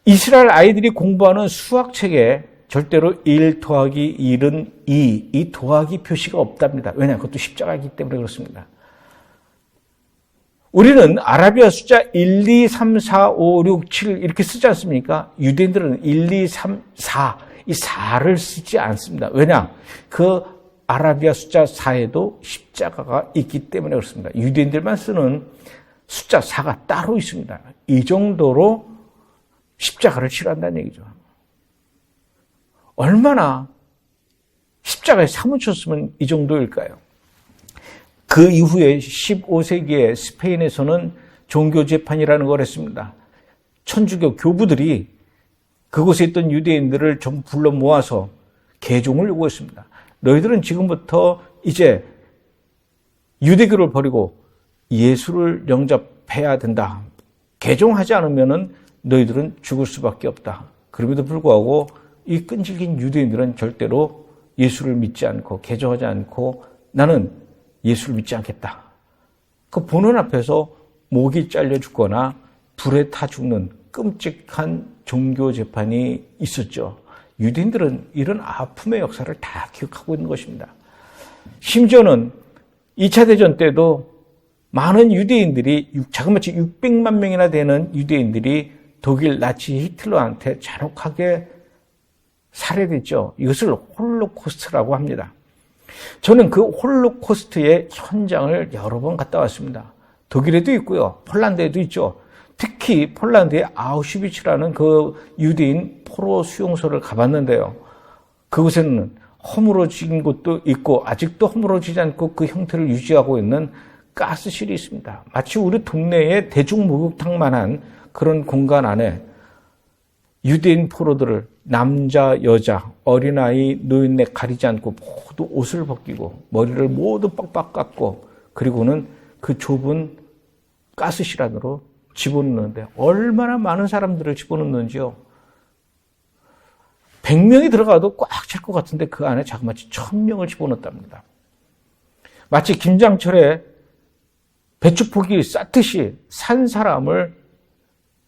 [SPEAKER 1] 이스라엘 아이들이 공부하는 수학책에 절대로 1 더하기 1은 2, 이 더하기 표시가 없답니다. 왜냐? 그것도 십자가이기 때문에 그렇습니다. 우리는 아라비아 숫자 1, 2, 3, 4, 5, 6, 7 이렇게 쓰지 않습니까? 유대인들은 1, 2, 3, 4, 이 4를 쓰지 않습니다. 왜냐? 그 아라비아 숫자 4에도 십자가가 있기 때문에 그렇습니다. 유대인들만 쓰는 숫자 4가 따로 있습니다. 이 정도로 십자가를 싫어한다는 얘기죠. 얼마나 십자가에 사무쳤으면 이 정도일까요? 그 이후에 15세기에 스페인에서는 종교재판이라는 걸 했습니다. 천주교 교부들이 그곳에 있던 유대인들을 전부 불러 모아서 개종을 요구했습니다. 너희들은 지금부터 이제 유대교를 버리고 예수를 영접해야 된다. 개종하지 않으면 너희들은 죽을 수밖에 없다. 그럼에도 불구하고 이 끈질긴 유대인들은 절대로 예수를 믿지 않고 개종하지 않고 나는 예수를 믿지 않겠다. 그 보는 앞에서 목이 잘려 죽거나 불에 타 죽는 끔찍한 종교 재판이 있었죠. 유대인들은 이런 아픔의 역사를 다 기억하고 있는 것입니다. 심지어는 2차 대전 때도 많은 유대인들이 자그마치 600만 명이나 되는 유대인들이 독일 나치 히틀러한테 잔혹하게 살해됐죠. 이것을 홀로코스트라고 합니다. 저는 그 홀로코스트의 현장을 여러 번 갔다 왔습니다. 독일에도 있고요. 폴란드에도 있죠. 특히 폴란드의 아우슈비츠라는 그 유대인 포로 수용소를 가봤는데요. 그곳에는 허물어진 곳도 있고 아직도 허물어지지 않고 그 형태를 유지하고 있는 가스실이 있습니다. 마치 우리 동네의 대중목욕탕만한 그런 공간 안에 유대인 포로들을 남자, 여자, 어린아이, 노인네 가리지 않고 모두 옷을 벗기고 머리를 모두 빡빡 깎고 그리고는 그 좁은 가스실 안으로 집어넣는데 얼마나 많은 사람들을 집어넣는지요. 100명이 들어가도 꽉 찰 것 같은데 그 안에 자그마치 1000명을 집어넣었답니다. 마치 김장철에 배추포기 쌓듯이 산 사람을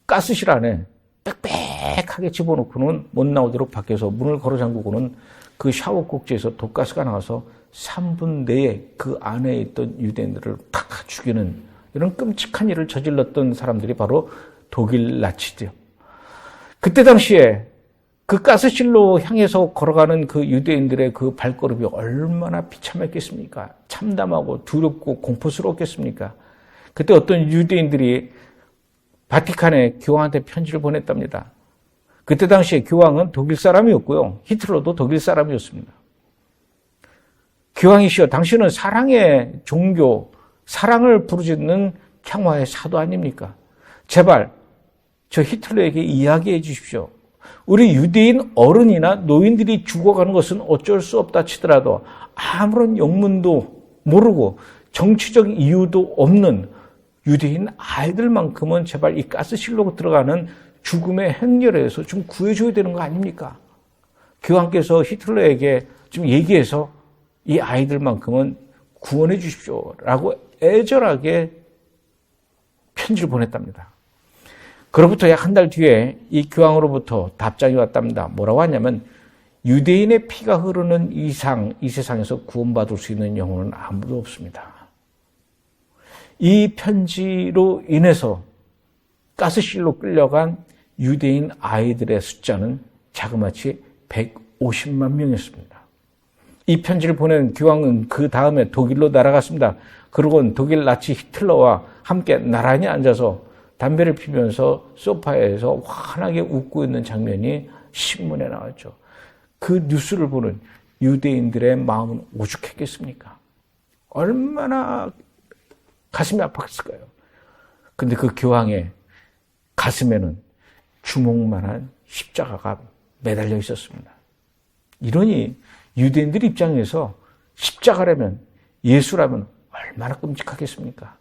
[SPEAKER 1] 가스실 안에 빽빽하게 집어넣고는 못 나오도록 밖에서 문을 걸어 잠그고는 그 샤워 꼭지에서 독가스가 나와서 3분 내에 그 안에 있던 유대인들을 팍 죽이는 이런 끔찍한 일을 저질렀던 사람들이 바로 독일 나치죠. 그때 당시에 그 가스실로 향해서 걸어가는 그 유대인들의 그 발걸음이 얼마나 비참했겠습니까? 참담하고 두렵고 공포스러웠겠습니까? 그때 어떤 유대인들이 바티칸에 교황한테 편지를 보냈답니다. 그때 당시에 교황은 독일 사람이었고요. 히틀러도 독일 사람이었습니다. 교황이시여, 당신은 사랑의 종교, 사랑을 부르짖는 평화의 사도 아닙니까? 제발 저 히틀러에게 이야기해 주십시오. 우리 유대인 어른이나 노인들이 죽어가는 것은 어쩔 수 없다 치더라도 아무런 영문도 모르고 정치적 이유도 없는 유대인 아이들만큼은 제발 이 가스실로 들어가는 죽음의 행렬에서 좀 구해줘야 되는 거 아닙니까? 교황께서 히틀러에게 좀 얘기해서 이 아이들만큼은 구원해 주십시오라고 애절하게 편지를 보냈답니다. 그로부터 약 한 달 뒤에 이 교황으로부터 답장이 왔답니다. 뭐라고 하냐면 유대인의 피가 흐르는 이상 이 세상에서 구원받을 수 있는 영혼은 아무도 없습니다. 이 편지로 인해서 가스실로 끌려간 유대인 아이들의 숫자는 자그마치 150만 명이었습니다. 이 편지를 보낸 교황은 그 다음에 독일로 날아갔습니다. 그러고는 독일 나치 히틀러와 함께 나란히 앉아서 담배를 피면서 소파에서 환하게 웃고 있는 장면이 신문에 나왔죠. 그 뉴스를 보는 유대인들의 마음은 오죽했겠습니까? 얼마나 가슴이 아팠을까요? 근데 그 교황의 가슴에는 주먹만한 십자가가 매달려 있었습니다. 이러니 유대인들 입장에서 십자가라면, 예수라면 얼마나 끔찍하겠습니까?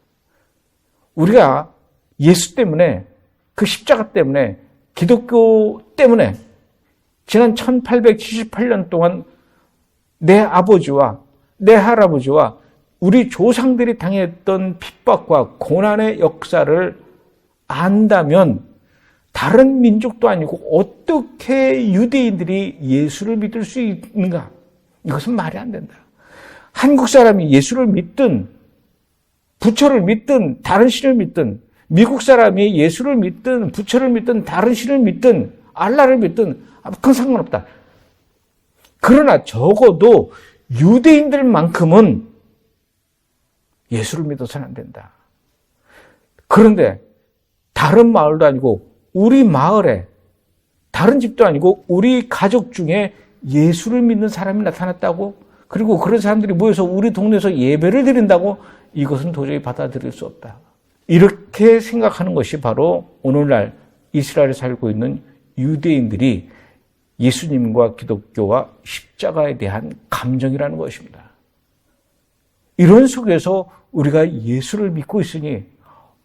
[SPEAKER 1] 우리가 예수 때문에, 그 십자가 때문에, 기독교 때문에 지난 1878년 동안 내 아버지와 내 할아버지와 우리 조상들이 당했던 핍박과 고난의 역사를 안다면 다른 민족도 아니고 어떻게 유대인들이 예수를 믿을 수 있는가? 이것은 말이 안 된다. 한국 사람이 예수를 믿든 부처를 믿든 다른 신을 믿든, 미국 사람이 예수를 믿든 부처를 믿든 다른 신을 믿든 알라를 믿든 그건 상관없다. 그러나 적어도 유대인들만큼은 예수를 믿어서는 안 된다. 그런데 다른 마을도 아니고 우리 마을에, 다른 집도 아니고 우리 가족 중에 예수를 믿는 사람이 나타났다고, 그리고 그런 사람들이 모여서 우리 동네에서 예배를 드린다고, 이것은 도저히 받아들일 수 없다. 이렇게 생각하는 것이 바로 오늘날 이스라엘에 살고 있는 유대인들이 예수님과 기독교와 십자가에 대한 감정이라는 것입니다. 이런 속에서 우리가 예수를 믿고 있으니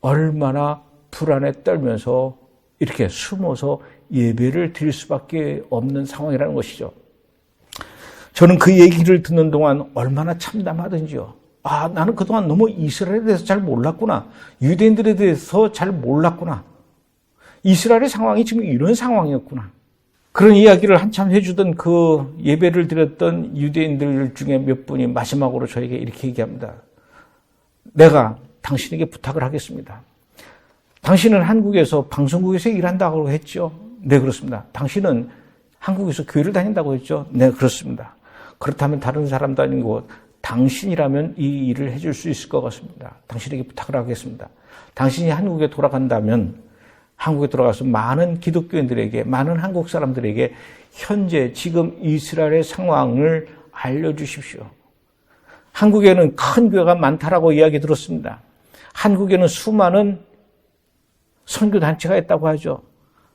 [SPEAKER 1] 얼마나 불안에 떨면서 이렇게 숨어서 예배를 드릴 수밖에 없는 상황이라는 것이죠. 저는 그 얘기를 듣는 동안 얼마나 참담하던지요. 아, 나는 그동안 너무 이스라엘에 대해서 잘 몰랐구나. 유대인들에 대해서 잘 몰랐구나. 이스라엘의 상황이 지금 이런 상황이었구나. 그런 이야기를 한참 해주던 그 예배를 드렸던 유대인들 중에 몇 분이 마지막으로 저에게 이렇게 얘기합니다. 내가 당신에게 부탁을 하겠습니다. 당신은 한국에서 방송국에서 일한다고 했죠? 네, 그렇습니다. 당신은 한국에서 교회를 다닌다고 했죠? 네, 그렇습니다. 그렇다면 다른 사람도 아니고 당신이라면 이 일을 해줄 수 있을 것 같습니다. 당신에게 부탁을 하겠습니다. 당신이 한국에 돌아간다면 한국에 돌아가서 많은 기독교인들에게, 많은 한국 사람들에게 현재 지금 이스라엘의 상황을 알려주십시오. 한국에는 큰 교회가 많다라고 이야기 들었습니다. 한국에는 수많은 선교단체가 있다고 하죠.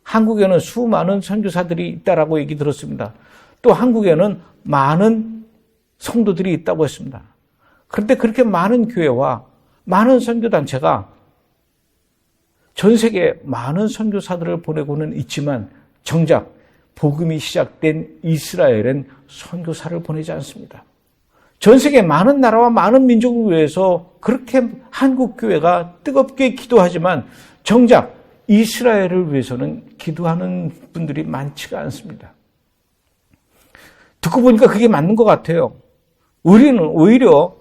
[SPEAKER 1] 한국에는 수많은 선교사들이 있다라고 얘기 들었습니다. 또 한국에는 많은 성도들이 있다고 했습니다. 그런데 그렇게 많은 교회와 많은 선교단체가 전 세계에 많은 선교사들을 보내고는 있지만 정작 복음이 시작된 이스라엘은 선교사를 보내지 않습니다. 전 세계 많은 나라와 많은 민족을 위해서 그렇게 한국 교회가 뜨겁게 기도하지만 정작 이스라엘을 위해서는 기도하는 분들이 많지가 않습니다. 듣고 보니까 그게 맞는 것 같아요. 우리는 오히려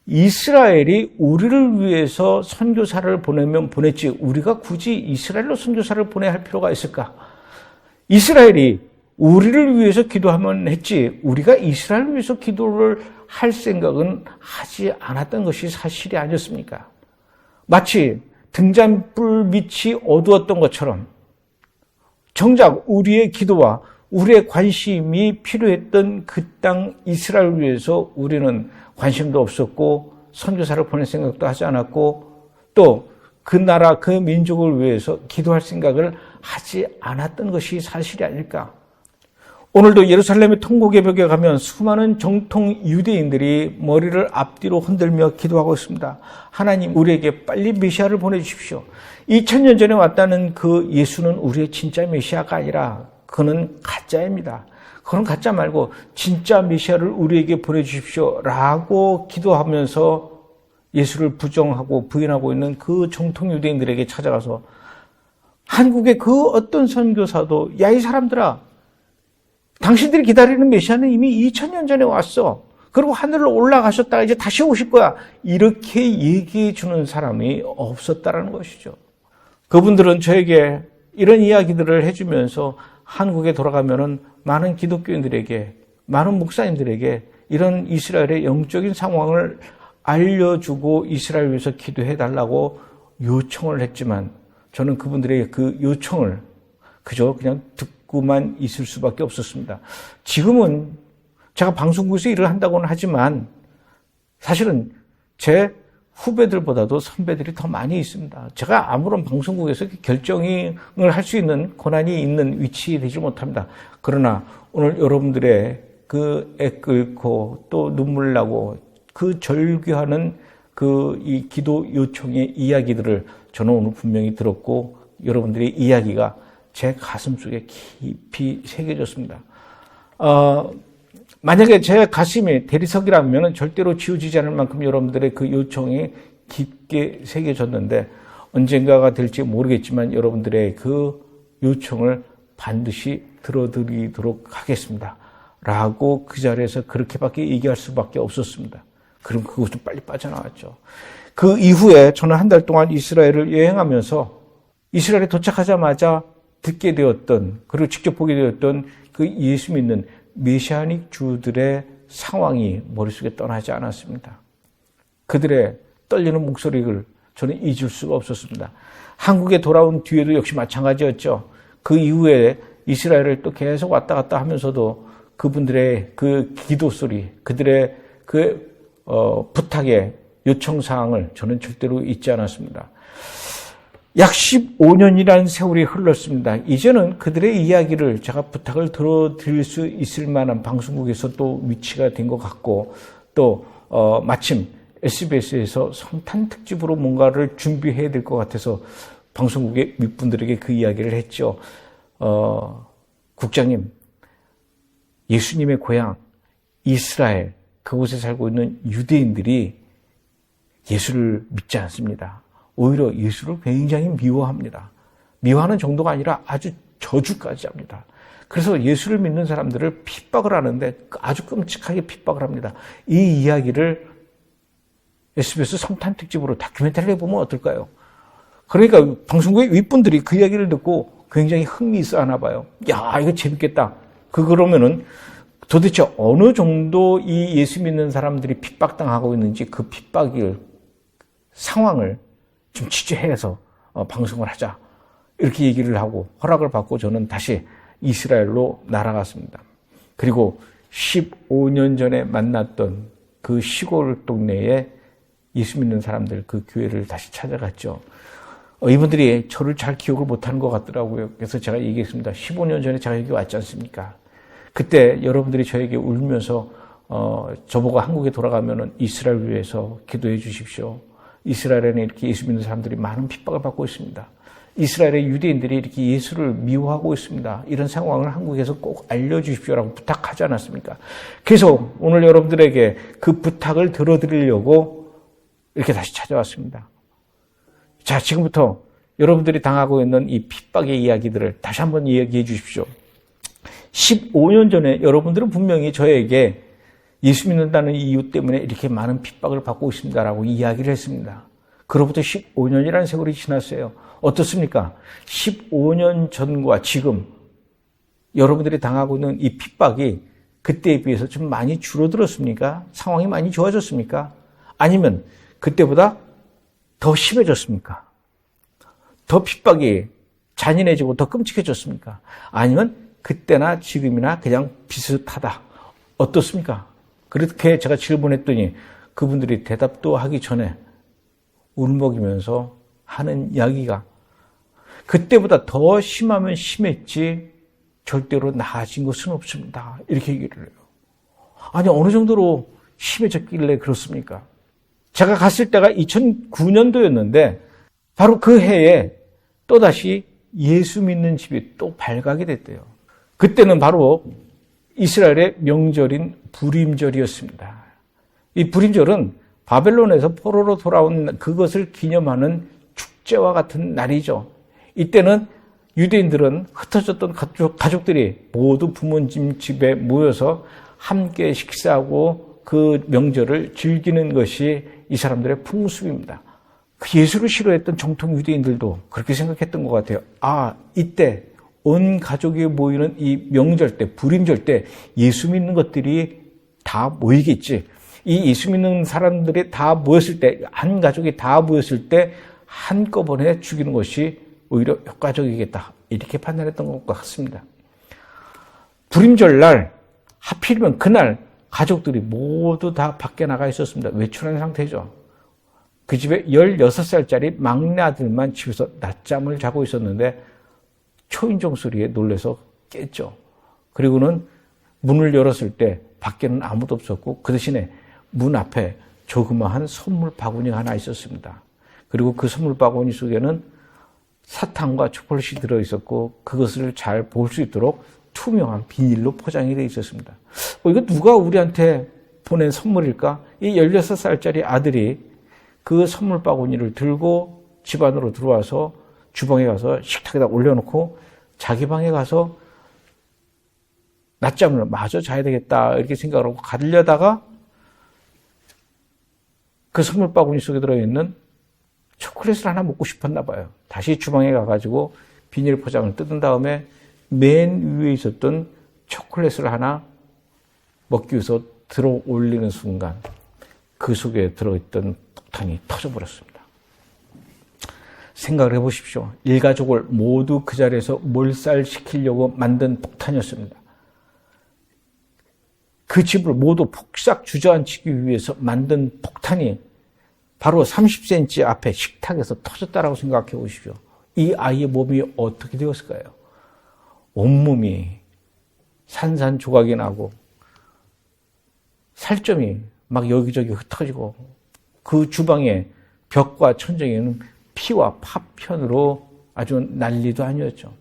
[SPEAKER 1] 이스라엘이 우리를 위해서 선교사를 보내면 보냈지 우리가 굳이 이스라엘로 선교사를 보내야 할 필요가 있을까? 이스라엘이 우리를 위해서 기도하면 했지 우리가 이스라엘을 위해서 기도를 할 생각은 하지 않았던 것이 사실이 아니었습니까? 마치 등잔불 밑이 어두웠던 것처럼 정작 우리의 기도와 우리의 관심이 필요했던 그 땅 이스라엘을 위해서 우리는 관심도 없었고 선교사를 보낼 생각도 하지 않았고 또 그 나라 그 민족을 위해서 기도할 생각을 하지 않았던 것이 사실이 아닐까. 오늘도 예루살렘의 통곡의 벽에 가면 수많은 정통 유대인들이 머리를 앞뒤로 흔들며 기도하고 있습니다. 하나님, 우리에게 빨리 메시아를 보내주십시오. 2000년 전에 왔다는 그 예수는 우리의 진짜 메시아가 아니라 그는 가짜입니다. 그건 가짜 말고 진짜 메시아를 우리에게 보내주십시오 라고 기도하면서 예수를 부정하고 부인하고 있는 그 정통 유대인들에게 찾아가서 한국의 그 어떤 선교사도 야, 이 사람들아, 당신들이 기다리는 메시아는 이미 2000년 전에 왔어. 그리고 하늘로 올라가셨다가 이제 다시 오실 거야. 이렇게 얘기해 주는 사람이 없었다라는 것이죠. 그분들은 저에게 이런 이야기들을 해주면서 한국에 돌아가면은 많은 기독교인들에게, 많은 목사님들에게 이런 이스라엘의 영적인 상황을 알려주고 이스라엘 위해서 기도해 달라고 요청을 했지만 저는 그분들의 그 요청을 그저 그냥 듣고만 있을 수밖에 없었습니다. 지금은 제가 방송국에서 일을 한다고는 하지만 사실은 제 후배들보다도 선배들이 더 많이 있습니다. 제가 아무런 방송국에서 결정을 할 수 있는 권한이 있는 위치에 되지 못합니다. 그러나 오늘 여러분들의 그 애끓고 또 눈물 나고 그 절규하는 그 이 기도 요청의 이야기들을 저는 오늘 분명히 들었고 여러분들의 이야기가 제 가슴 속에 깊이 새겨졌습니다. 만약에 제 가슴에 대리석이라면 절대로 지워지지 않을 만큼 여러분들의 그 요청이 깊게 새겨졌는데 언젠가가 될지 모르겠지만 여러분들의 그 요청을 반드시 들어드리도록 하겠습니다. 라고 그 자리에서 그렇게밖에 얘기할 수밖에 없었습니다. 그럼 그것도 빨리 빠져나왔죠. 그 이후에 저는 한 달 동안 이스라엘을 여행하면서 이스라엘에 도착하자마자 듣게 되었던 그리고 직접 보게 되었던 그 예수 믿는 메시아닉 주들의 상황이 머릿속에 떠나지 않았습니다. 그들의 떨리는 목소리를 저는 잊을 수가 없었습니다. 한국에 돌아온 뒤에도 역시 마찬가지였죠. 그 이후에 이스라엘을 또 계속 왔다 갔다 하면서도 그분들의 그 기도 소리, 그들의 그 부탁의 요청사항을 저는 절대로 잊지 않았습니다. 약 15년이라는 세월이 흘렀습니다. 이제는 그들의 이야기를 제가 부탁을 들어드릴 수 있을 만한 방송국에서 또 위치가 된 것 같고 또 마침 SBS에서 성탄 특집으로 뭔가를 준비해야 될 것 같아서 방송국의 윗분들에게 그 이야기를 했죠. 국장님, 예수님의 고향 이스라엘 그곳에 살고 있는 유대인들이 예수를 믿지 않습니다. 오히려 예수를 굉장히 미워합니다. 미워하는 정도가 아니라 아주 저주까지 합니다. 그래서 예수를 믿는 사람들을 핍박을 하는데 아주 끔찍하게 핍박을 합니다. 이 이야기를 SBS 성탄 특집으로 다큐멘터리를 해보면 어떨까요? 그러니까 방송국의 윗분들이 그 이야기를 듣고 굉장히 흥미있어 하나 봐요. 야, 이거 재밌겠다. 그러면은 도대체 어느 정도 이 예수 믿는 사람들이 핍박당하고 있는지 그 핍박의 상황을 좀 취재해서 방송을 하자. 이렇게 얘기를 하고 허락을 받고 저는 다시 이스라엘로 날아갔습니다. 그리고 15년 전에 만났던 그 시골 동네에 예수 믿는 사람들 그 교회를 다시 찾아갔죠. 이분들이 저를 잘 기억을 못하는 것 같더라고요. 그래서 제가 얘기했습니다. 15년 전에 제가 여기 왔지 않습니까? 그때 여러분들이 저에게 울면서 저보고 한국에 돌아가면은 이스라엘 위해서 기도해 주십시오. 이스라엘에는 이렇게 예수 믿는 사람들이 많은 핍박을 받고 있습니다. 이스라엘의 유대인들이 이렇게 예수를 미워하고 있습니다. 이런 상황을 한국에서 꼭 알려주십시오라고 부탁하지 않았습니까? 그래서 오늘 여러분들에게 그 부탁을 들어드리려고 이렇게 다시 찾아왔습니다. 자, 지금부터 여러분들이 당하고 있는 이 핍박의 이야기들을 다시 한번 이야기해 주십시오. 15년 전에 여러분들은 분명히 저에게 예수 믿는다는 이유 때문에 이렇게 많은 핍박을 받고 있습니다라고 이야기를 했습니다. 그로부터 15년이라는 세월이 지났어요. 어떻습니까? 15년 전과 지금 여러분들이 당하고 있는 이 핍박이 그때에 비해서 좀 많이 줄어들었습니까? 상황이 많이 좋아졌습니까? 아니면 그때보다 더 심해졌습니까? 더 핍박이 잔인해지고 더 끔찍해졌습니까? 아니면 그때나 지금이나 그냥 비슷하다. 어떻습니까? 그렇게 제가 질문했더니 그분들이 대답도 하기 전에 울먹이면서 하는 이야기가 그때보다 더 심하면 심했지 절대로 나아진 것은 없습니다. 이렇게 얘기를 해요. 아니, 어느 정도로 심해졌길래 그렇습니까? 제가 갔을 때가 2009년도였는데 바로 그 해에 또다시 예수 믿는 집이 또 발각이 됐대요. 그때는 바로 이스라엘의 명절인 불임절이었습니다. 이 불임절은 바벨론에서 포로로 돌아온 그것을 기념하는 축제와 같은 날이죠. 이때는 유대인들은 흩어졌던 가족들이 모두 부모님 집에 모여서 함께 식사하고 그 명절을 즐기는 것이 이 사람들의 풍습입니다. 그 예수를 싫어했던 정통 유대인들도 그렇게 생각했던 것 같아요. 아, 이때 온 가족이 모이는 이 명절 때, 불임절 때 예수 믿는 것들이 다 모이겠지. 이 예수 믿는 사람들이 다 모였을 때, 한 가족이 다 모였을 때 한꺼번에 죽이는 것이 오히려 효과적이겠다. 이렇게 판단했던 것 같습니다. 불임절 날, 하필이면 그날 가족들이 모두 다 밖에 나가 있었습니다. 외출한 상태죠. 그 집에 16살짜리 막내 아들만 집에서 낮잠을 자고 있었는데 초인종 소리에 놀라서 깼죠. 그리고는 문을 열었을 때 밖에는 아무도 없었고 그 대신에 문 앞에 조그마한 선물 바구니가 하나 있었습니다. 그리고 그 선물 바구니 속에는 사탕과 초콜릿이 들어있었고 그것을 잘 볼 수 있도록 투명한 비닐로 포장이 되어 있었습니다. 이거 누가 우리한테 보낸 선물일까? 이 16살짜리 아들이 그 선물 바구니를 들고 집 안으로 들어와서 주방에 가서 식탁에다 올려놓고 자기 방에 가서 낮잠을 마저 자야 되겠다 이렇게 생각을 하고 가려다가 그 선물 바구니 속에 들어있는 초콜릿을 하나 먹고 싶었나 봐요. 다시 주방에 가가지고 비닐 포장을 뜯은 다음에 맨 위에 있었던 초콜릿을 하나 먹기 위해서 들어 올리는 순간 그 속에 들어있던 폭탄이 터져버렸습니다. 생각을 해보십시오. 일가족을 모두 그 자리에서 몰살시키려고 만든 폭탄이었습니다. 그 집을 모두 폭삭 주저앉히기 위해서 만든 폭탄이 바로 30cm 앞에 식탁에서 터졌다라고 생각해 보십시오. 이 아이의 몸이 어떻게 되었을까요? 온몸이 산산조각이 나고 살점이 막 여기저기 흩어지고 그 주방의 벽과 천정에는 피와 파편으로 아주 난리도 아니었죠.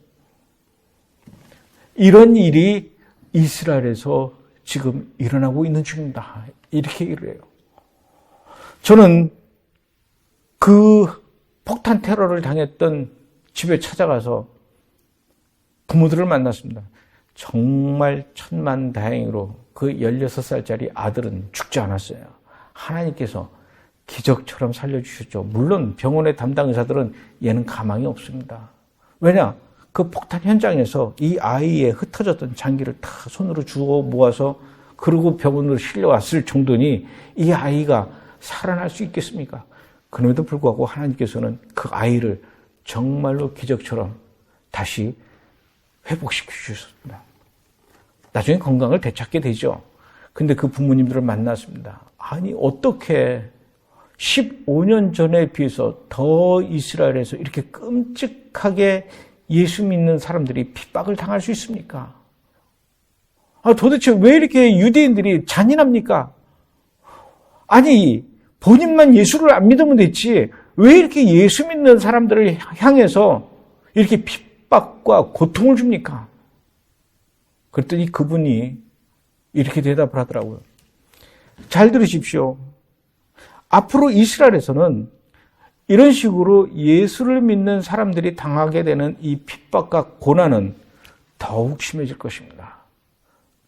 [SPEAKER 1] 이런 일이 이스라엘에서 지금 일어나고 있는 중입니다. 이렇게 얘기를 해요. 저는 그 폭탄 테러를 당했던 집에 찾아가서 부모들을 만났습니다. 정말 천만다행으로 그 16살짜리 아들은 죽지 않았어요. 하나님께서 기적처럼 살려주셨죠. 물론 병원의 담당 의사들은 얘는 가망이 없습니다. 왜냐? 그 폭탄 현장에서 이 아이의 흩어졌던 장기를 다 손으로 주워 모아서 그리고 병원으로 실려왔을 정도니 이 아이가 살아날 수 있겠습니까? 그럼에도 불구하고 하나님께서는 그 아이를 정말로 기적처럼 다시 회복시켜 주셨습니다. 나중에 건강을 되찾게 되죠. 근데 그 부모님들을 만났습니다. 아니, 어떻게 15년 전에 비해서 더 이스라엘에서 이렇게 끔찍하게 예수 믿는 사람들이 핍박을 당할 수 있습니까? 도대체 왜 이렇게 유대인들이 잔인합니까? 아니, 본인만 예수를 안 믿으면 됐지 왜 이렇게 예수 믿는 사람들을 향해서 이렇게 핍박과 고통을 줍니까? 그랬더니 그분이 이렇게 대답을 하더라고요. 잘 들으십시오. 앞으로 이스라엘에서는 이런 식으로 예수를 믿는 사람들이 당하게 되는 이 핍박과 고난은 더욱 심해질 것입니다.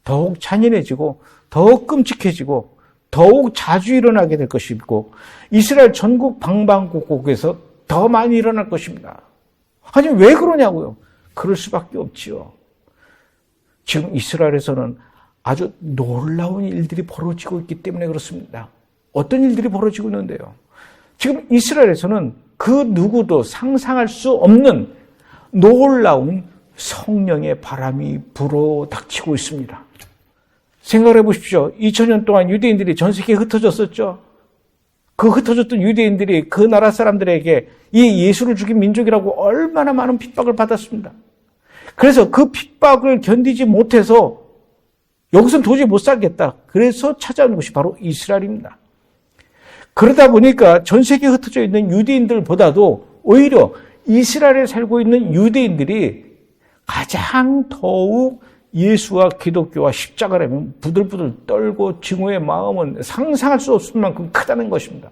[SPEAKER 1] 더욱 잔인해지고 더욱 끔찍해지고 더욱 자주 일어나게 될 것이고 이스라엘 전국 방방곡곡에서 더 많이 일어날 것입니다. 아니 왜 그러냐고요? 그럴 수밖에 없지요. 지금 이스라엘에서는 아주 놀라운 일들이 벌어지고 있기 때문에 그렇습니다. 어떤 일들이 벌어지고 있는데요? 지금 이스라엘에서는 그 누구도 상상할 수 없는 놀라운 성령의 바람이 불어닥치고 있습니다. 생각해 보십시오. 2000년 동안 유대인들이 전 세계에 흩어졌었죠. 그 흩어졌던 유대인들이 그 나라 사람들에게 이 예수를 죽인 민족이라고 얼마나 많은 핍박을 받았습니다. 그래서 그 핍박을 견디지 못해서 여기서는 도저히 못 살겠다. 그래서 찾아오는 것이 바로 이스라엘입니다. 그러다 보니까 전 세계에 흩어져 있는 유대인들보다도 오히려 이스라엘에 살고 있는 유대인들이 가장 더욱 예수와 기독교와 십자가라면 부들부들 떨고 증오의 마음은 상상할 수 없을 만큼 크다는 것입니다.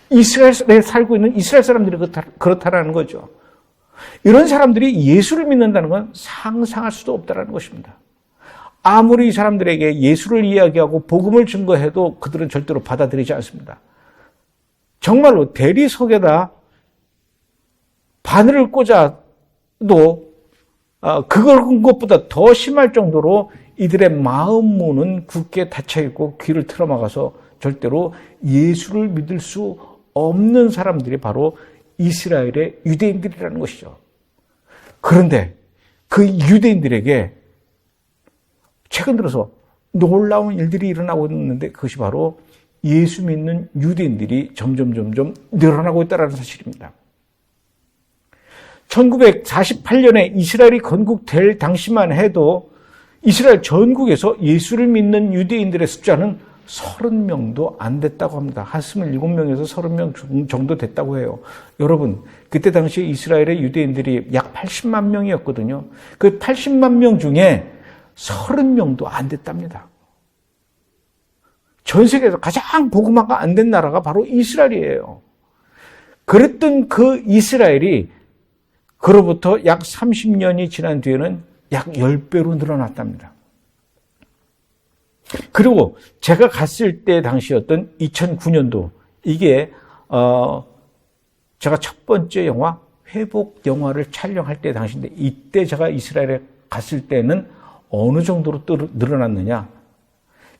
[SPEAKER 1] 이스라엘에 살고 있는 이스라엘 사람들이 그렇다라는 거죠. 이런 사람들이 예수를 믿는다는 건 상상할 수도 없다는 것입니다. 아무리 이 사람들에게 예수를 이야기하고 복음을 증거해도 그들은 절대로 받아들이지 않습니다. 정말로 대리석에다 바늘을 꽂아도 그것보다 더 심할 정도로 이들의 마음 문은 굳게 닫혀있고 귀를 틀어막아서 절대로 예수를 믿을 수 없는 사람들이 바로 이스라엘의 유대인들이라는 것이죠. 그런데 그 유대인들에게 최근 들어서 놀라운 일들이 일어나고 있는데 그것이 바로 예수 믿는 유대인들이 점점 늘어나고 있다는 사실입니다. 1948년에 이스라엘이 건국될 당시만 해도 이스라엘 전국에서 예수를 믿는 유대인들의 숫자는 30명도 안 됐다고 합니다. 한 27명에서 30명 정도 됐다고 해요. 여러분, 그때 당시에 이스라엘의 유대인들이 약 80만 명이었거든요. 그 80만 명 중에 30명도 안 됐답니다. 전 세계에서 가장 복음화가 안 된 나라가 바로 이스라엘이에요. 그랬던 그 이스라엘이 그로부터 약 30년이 지난 뒤에는 약 10배로 늘어났답니다. 그리고 제가 갔을 때 당시였던 2009년도 이게 제가 첫 번째 영화 회복 영화를 촬영할 때 당시인데 이때 제가 이스라엘에 갔을 때는 어느 정도로 늘어났느냐.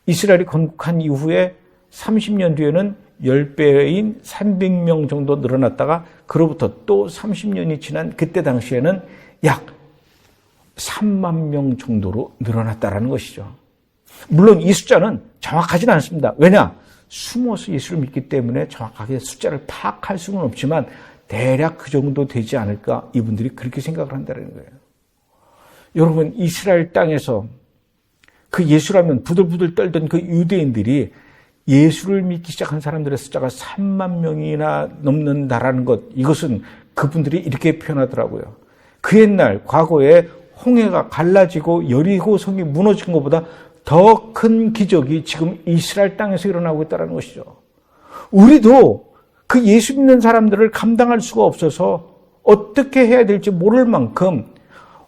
[SPEAKER 1] 이스라엘이 건국한 이후에 30년 뒤에는 10배인 300명 정도 늘어났다가 그로부터 또 30년이 지난 그때 당시에는 약 3만 명 정도로 늘어났다라는 것이죠. 물론 이 숫자는 정확하지는 않습니다. 왜냐? 숨어서 예수를 믿기 때문에 정확하게 숫자를 파악할 수는 없지만 대략 그 정도 되지 않을까 이분들이 그렇게 생각을 한다는 거예요. 여러분, 이스라엘 땅에서 그 예수라면 부들부들 떨던 그 유대인들이 예수를 믿기 시작한 사람들의 숫자가 3만 명이나 넘는다라는 것, 이것은 그분들이 이렇게 표현하더라고요. 그 옛날 과거에 홍해가 갈라지고 여리고 성이 무너진 것보다 더 큰 기적이 지금 이스라엘 땅에서 일어나고 있다는 것이죠. 우리도 그 예수 믿는 사람들을 감당할 수가 없어서 어떻게 해야 될지 모를 만큼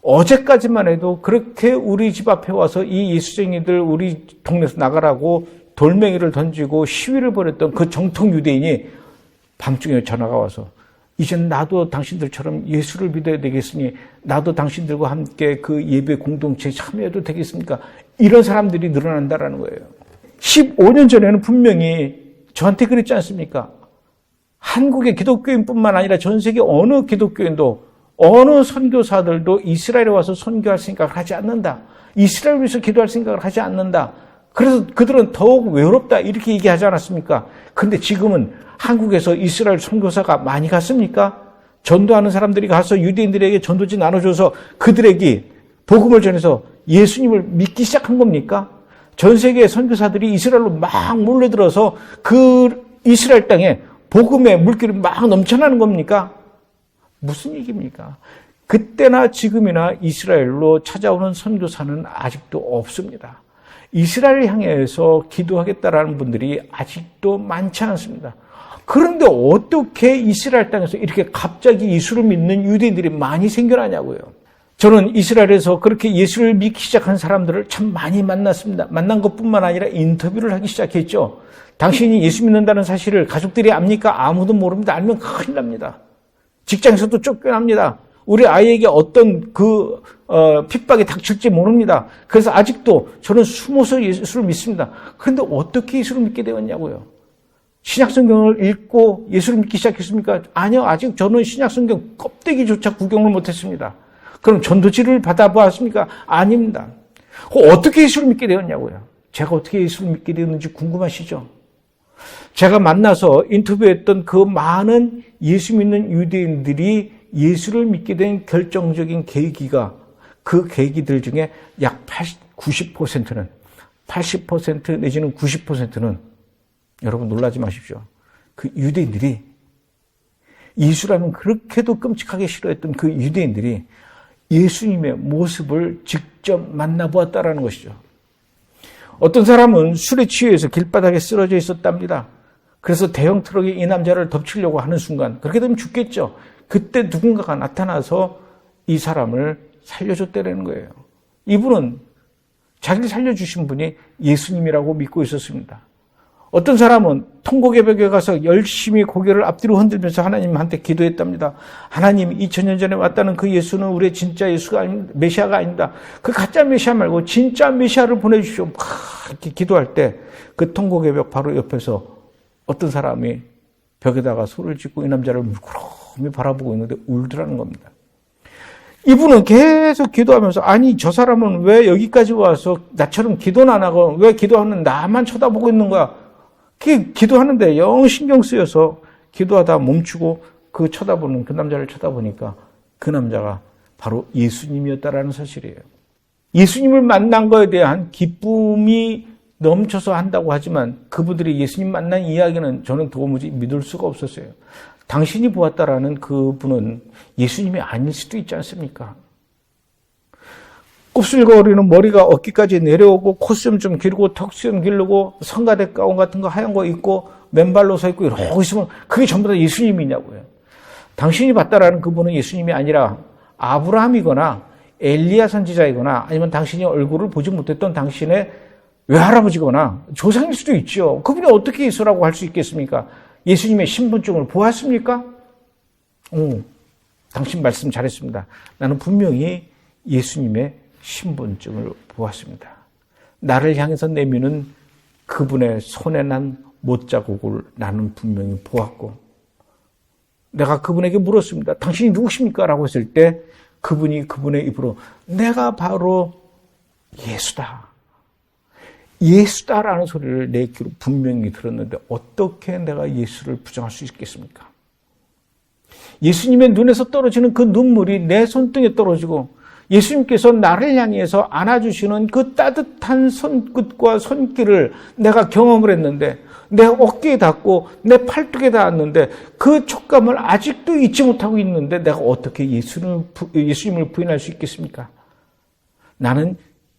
[SPEAKER 1] 어제까지만 해도 그렇게 우리 집 앞에 와서 이 예수쟁이들 우리 동네에서 나가라고 돌멩이를 던지고 시위를 벌였던 그 정통 유대인이 밤중에 전화가 와서 이젠 나도 당신들처럼 예수를 믿어야 되겠으니 나도 당신들과 함께 그 예배 공동체에 참여해도 되겠습니까? 이런 사람들이 늘어난다는 거예요. 15년 전에는 분명히 저한테 그랬지 않습니까? 한국의 기독교인뿐만 아니라 전 세계 어느 기독교인도 어느 선교사들도 이스라엘에 와서 선교할 생각을 하지 않는다. 이스라엘을 위해서 기도할 생각을 하지 않는다. 그래서 그들은 더욱 외롭다 이렇게 얘기하지 않았습니까? 그런데 지금은 한국에서 이스라엘 선교사가 많이 갔습니까? 전도하는 사람들이 가서 유대인들에게 전도지 나눠줘서 그들에게 복음을 전해서 예수님을 믿기 시작한 겁니까? 전 세계의 선교사들이 이스라엘로 막 몰려들어서 그 이스라엘 땅에 복음의 물길이 막 넘쳐나는 겁니까? 무슨 얘기입니까? 그때나 지금이나 이스라엘로 찾아오는 선교사는 아직도 없습니다. 이스라엘을 향해서 기도하겠다라는 분들이 아직도 많지 않습니다. 그런데 어떻게 이스라엘 땅에서 이렇게 갑자기 예수를 믿는 유대인들이 많이 생겨나냐고요. 저는 이스라엘에서 그렇게 예수를 믿기 시작한 사람들을 참 많이 만났습니다. 만난 것뿐만 아니라 인터뷰를 하기 시작했죠. 당신이 예수 믿는다는 사실을 가족들이 압니까? 아무도 모릅니다. 알면 큰일 납니다. 직장에서도 쫓겨납니다. 우리 아이에게 어떤 핍박이 닥칠지 모릅니다. 그래서 아직도 저는 숨어서 예수를 믿습니다. 그런데 어떻게 예수를 믿게 되었냐고요. 신약성경을 읽고 예수를 믿기 시작했습니까? 아니요. 아직 저는 신약성경 껍데기조차 구경을 못했습니다. 그럼 전도지를 받아보았습니까? 아닙니다. 어떻게 예수를 믿게 되었냐고요. 제가 어떻게 예수를 믿게 되었는지 궁금하시죠? 제가 만나서 인터뷰했던 그 많은 예수 믿는 유대인들이 예수를 믿게 된 결정적인 계기가 그 계기들 중에 약 90%는 80% 내지는 90%는 여러분 놀라지 마십시오. 그 유대인들이 예수라면 그렇게도 끔찍하게 싫어했던 그 유대인들이 예수님의 모습을 직접 만나보았다라는 것이죠. 어떤 사람은 술에 취해서 길바닥에 쓰러져 있었답니다. 그래서 대형 트럭이 이 남자를 덮치려고 하는 순간 그렇게 되면 죽겠죠. 그때 누군가가 나타나서 이 사람을 살려줬다는 거예요. 이분은 자기를 살려주신 분이 예수님이라고 믿고 있었습니다. 어떤 사람은 통곡의 가서 열심히 고개를 앞뒤로 흔들면서 하나님한테 기도했답니다. 하나님, 2000년 전에 왔다는 그 예수는 우리의 진짜 예수가 아닙니다. 메시아가 아닙니다. 그 가짜 메시아 말고 진짜 메시아를 보내주십시오. 막 이렇게 기도할 때 그 통곡의 벽 바로 옆에서 어떤 사람이 벽에다가 소리를 짓고 이 남자를 물끄러미 바라보고 있는데 울더라는 겁니다. 이분은 계속 기도하면서 아니 저 사람은 왜 여기까지 와서 나처럼 기도는 안 하고 왜 기도하는 나만 쳐다보고 있는 거야. 기도하는데 영 신경 쓰여서 기도하다 멈추고 그 쳐다보는 그 남자를 쳐다보니까 그 남자가 바로 예수님이었다라는 사실이에요. 예수님을 만난 거에 대한 기쁨이 넘쳐서 한다고 하지만 그분들이 예수님 만난 이야기는 저는 도무지 믿을 수가 없었어요. 당신이 보았다라는 그분은 예수님이 아닐 수도 있지 않습니까? 곱슬거리는 머리가 어깨까지 내려오고 콧수염 좀 길고 턱수염 길고 성가대 가운 같은 거 하얀 거 입고 맨발로 서 있고 이러고 있으면 그게 전부 다 예수님이냐고요. 당신이 봤다라는 그분은 예수님이 아니라 아브라함이거나 엘리야 선지자이거나 아니면 당신이 얼굴을 보지 못했던 당신의 외할아버지거나 조상일 수도 있죠. 그분이 어떻게 예수라고 할 수 있겠습니까? 예수님의 신분증을 보았습니까? 당신 말씀 잘했습니다. 나는 분명히 예수님의 신분증을 보았습니다. 나를 향해서 내미는 그분의 손에 난 못자국을 나는 분명히 보았고 내가 그분에게 물었습니다. 당신이 누구십니까? 라고 했을 때 그분이 그분의 입으로 내가 바로 예수다. 예수다라는 소리를 내 귀로 분명히 들었는데 어떻게 내가 예수를 부정할 수 있겠습니까? 예수님의 눈에서 떨어지는 그 눈물이 내 손등에 떨어지고 예수님께서 나를 향해서 안아주시는 그 따뜻한 손끝과 손길을 내가 경험을 했는데 내 어깨에 닿고 내 팔뚝에 닿았는데 그 촉감을 아직도 잊지 못하고 있는데 내가 어떻게 예수님을 부인할 수 있겠습니까? 나는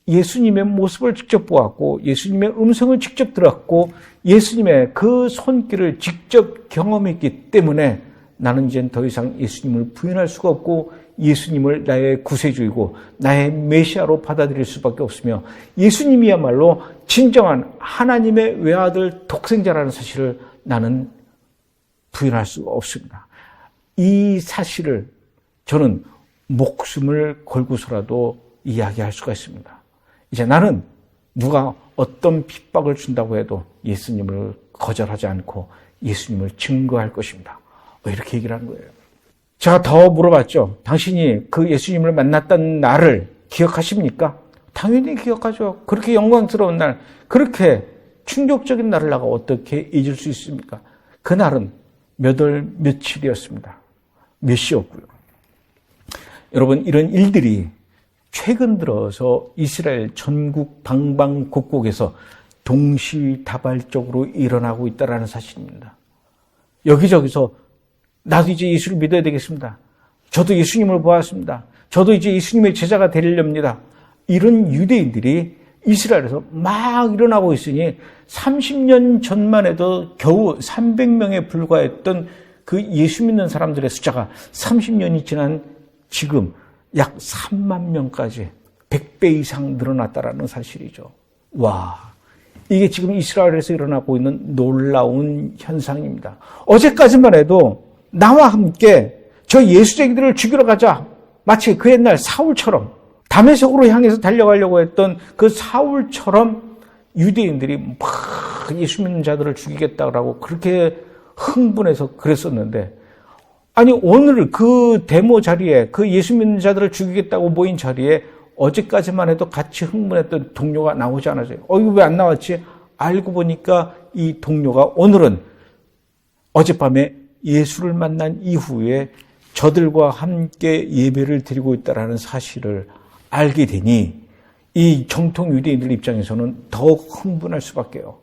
[SPEAKER 1] 예수님의 모습을 직접 보았고 예수님의 음성을 직접 들었고 예수님의 그 손길을 직접 경험했기 때문에 나는 이젠 더 이상 예수님을 부인할 수가 없고 예수님을 나의 구세주이고 나의 메시아로 받아들일 수밖에 없으며 예수님이야말로 진정한 하나님의 외아들 독생자라는 사실을 나는 부인할 수가 없습니다. 이 사실을 저는 목숨을 걸고서라도 이야기할 수가 있습니다. 이제 나는 누가 어떤 핍박을 준다고 해도 예수님을 거절하지 않고 예수님을 증거할 것입니다. 이렇게 얘기를 하는 거예요. 제가 더 물어봤죠. 당신이 그 예수님을 만났던 날을 기억하십니까? 당연히 기억하죠. 그렇게 영광스러운 날, 그렇게 충격적인 날을 내가 어떻게 잊을 수 있습니까? 그날은 몇 월 며칠이었습니다. 몇 시였고요. 여러분, 이런 일들이 최근 들어서 이스라엘 전국 방방곡곡에서 동시다발적으로 일어나고 있다는 사실입니다. 여기저기서 나도 이제 예수를 믿어야 되겠습니다. 저도 예수님을 보았습니다. 저도 이제 예수님의 제자가 되려합니다. 이런 유대인들이 이스라엘에서 막 일어나고 있으니 30년 전만 해도 겨우 300명에 불과했던 그 예수 믿는 사람들의 숫자가 30년이 지난 지금 약 3만 명까지 100배 이상 늘어났다라는 사실이죠. 와, 이게 지금 이스라엘에서 일어나고 있는 놀라운 현상입니다. 어제까지만 해도 나와 함께 저 예수쟁이들을 죽이러 가자. 마치 그 옛날 사울처럼 다메섹으로 향해서 달려가려고 했던 그 사울처럼 유대인들이 막 예수 믿는 자들을 죽이겠다라고 그렇게 흥분해서 그랬었는데 아니 오늘 그 데모 자리에 그 예수 믿는 자들을 죽이겠다고 모인 자리에 어제까지만 해도 같이 흥분했던 동료가 나오지 않았어요. 이거 왜 안 나왔지? 알고 보니까 이 동료가 오늘은 어젯밤에 예수를 만난 이후에 저들과 함께 예배를 드리고 있다는 사실을 알게 되니 이 정통 유대인들 입장에서는 더욱 흥분할 수밖에요.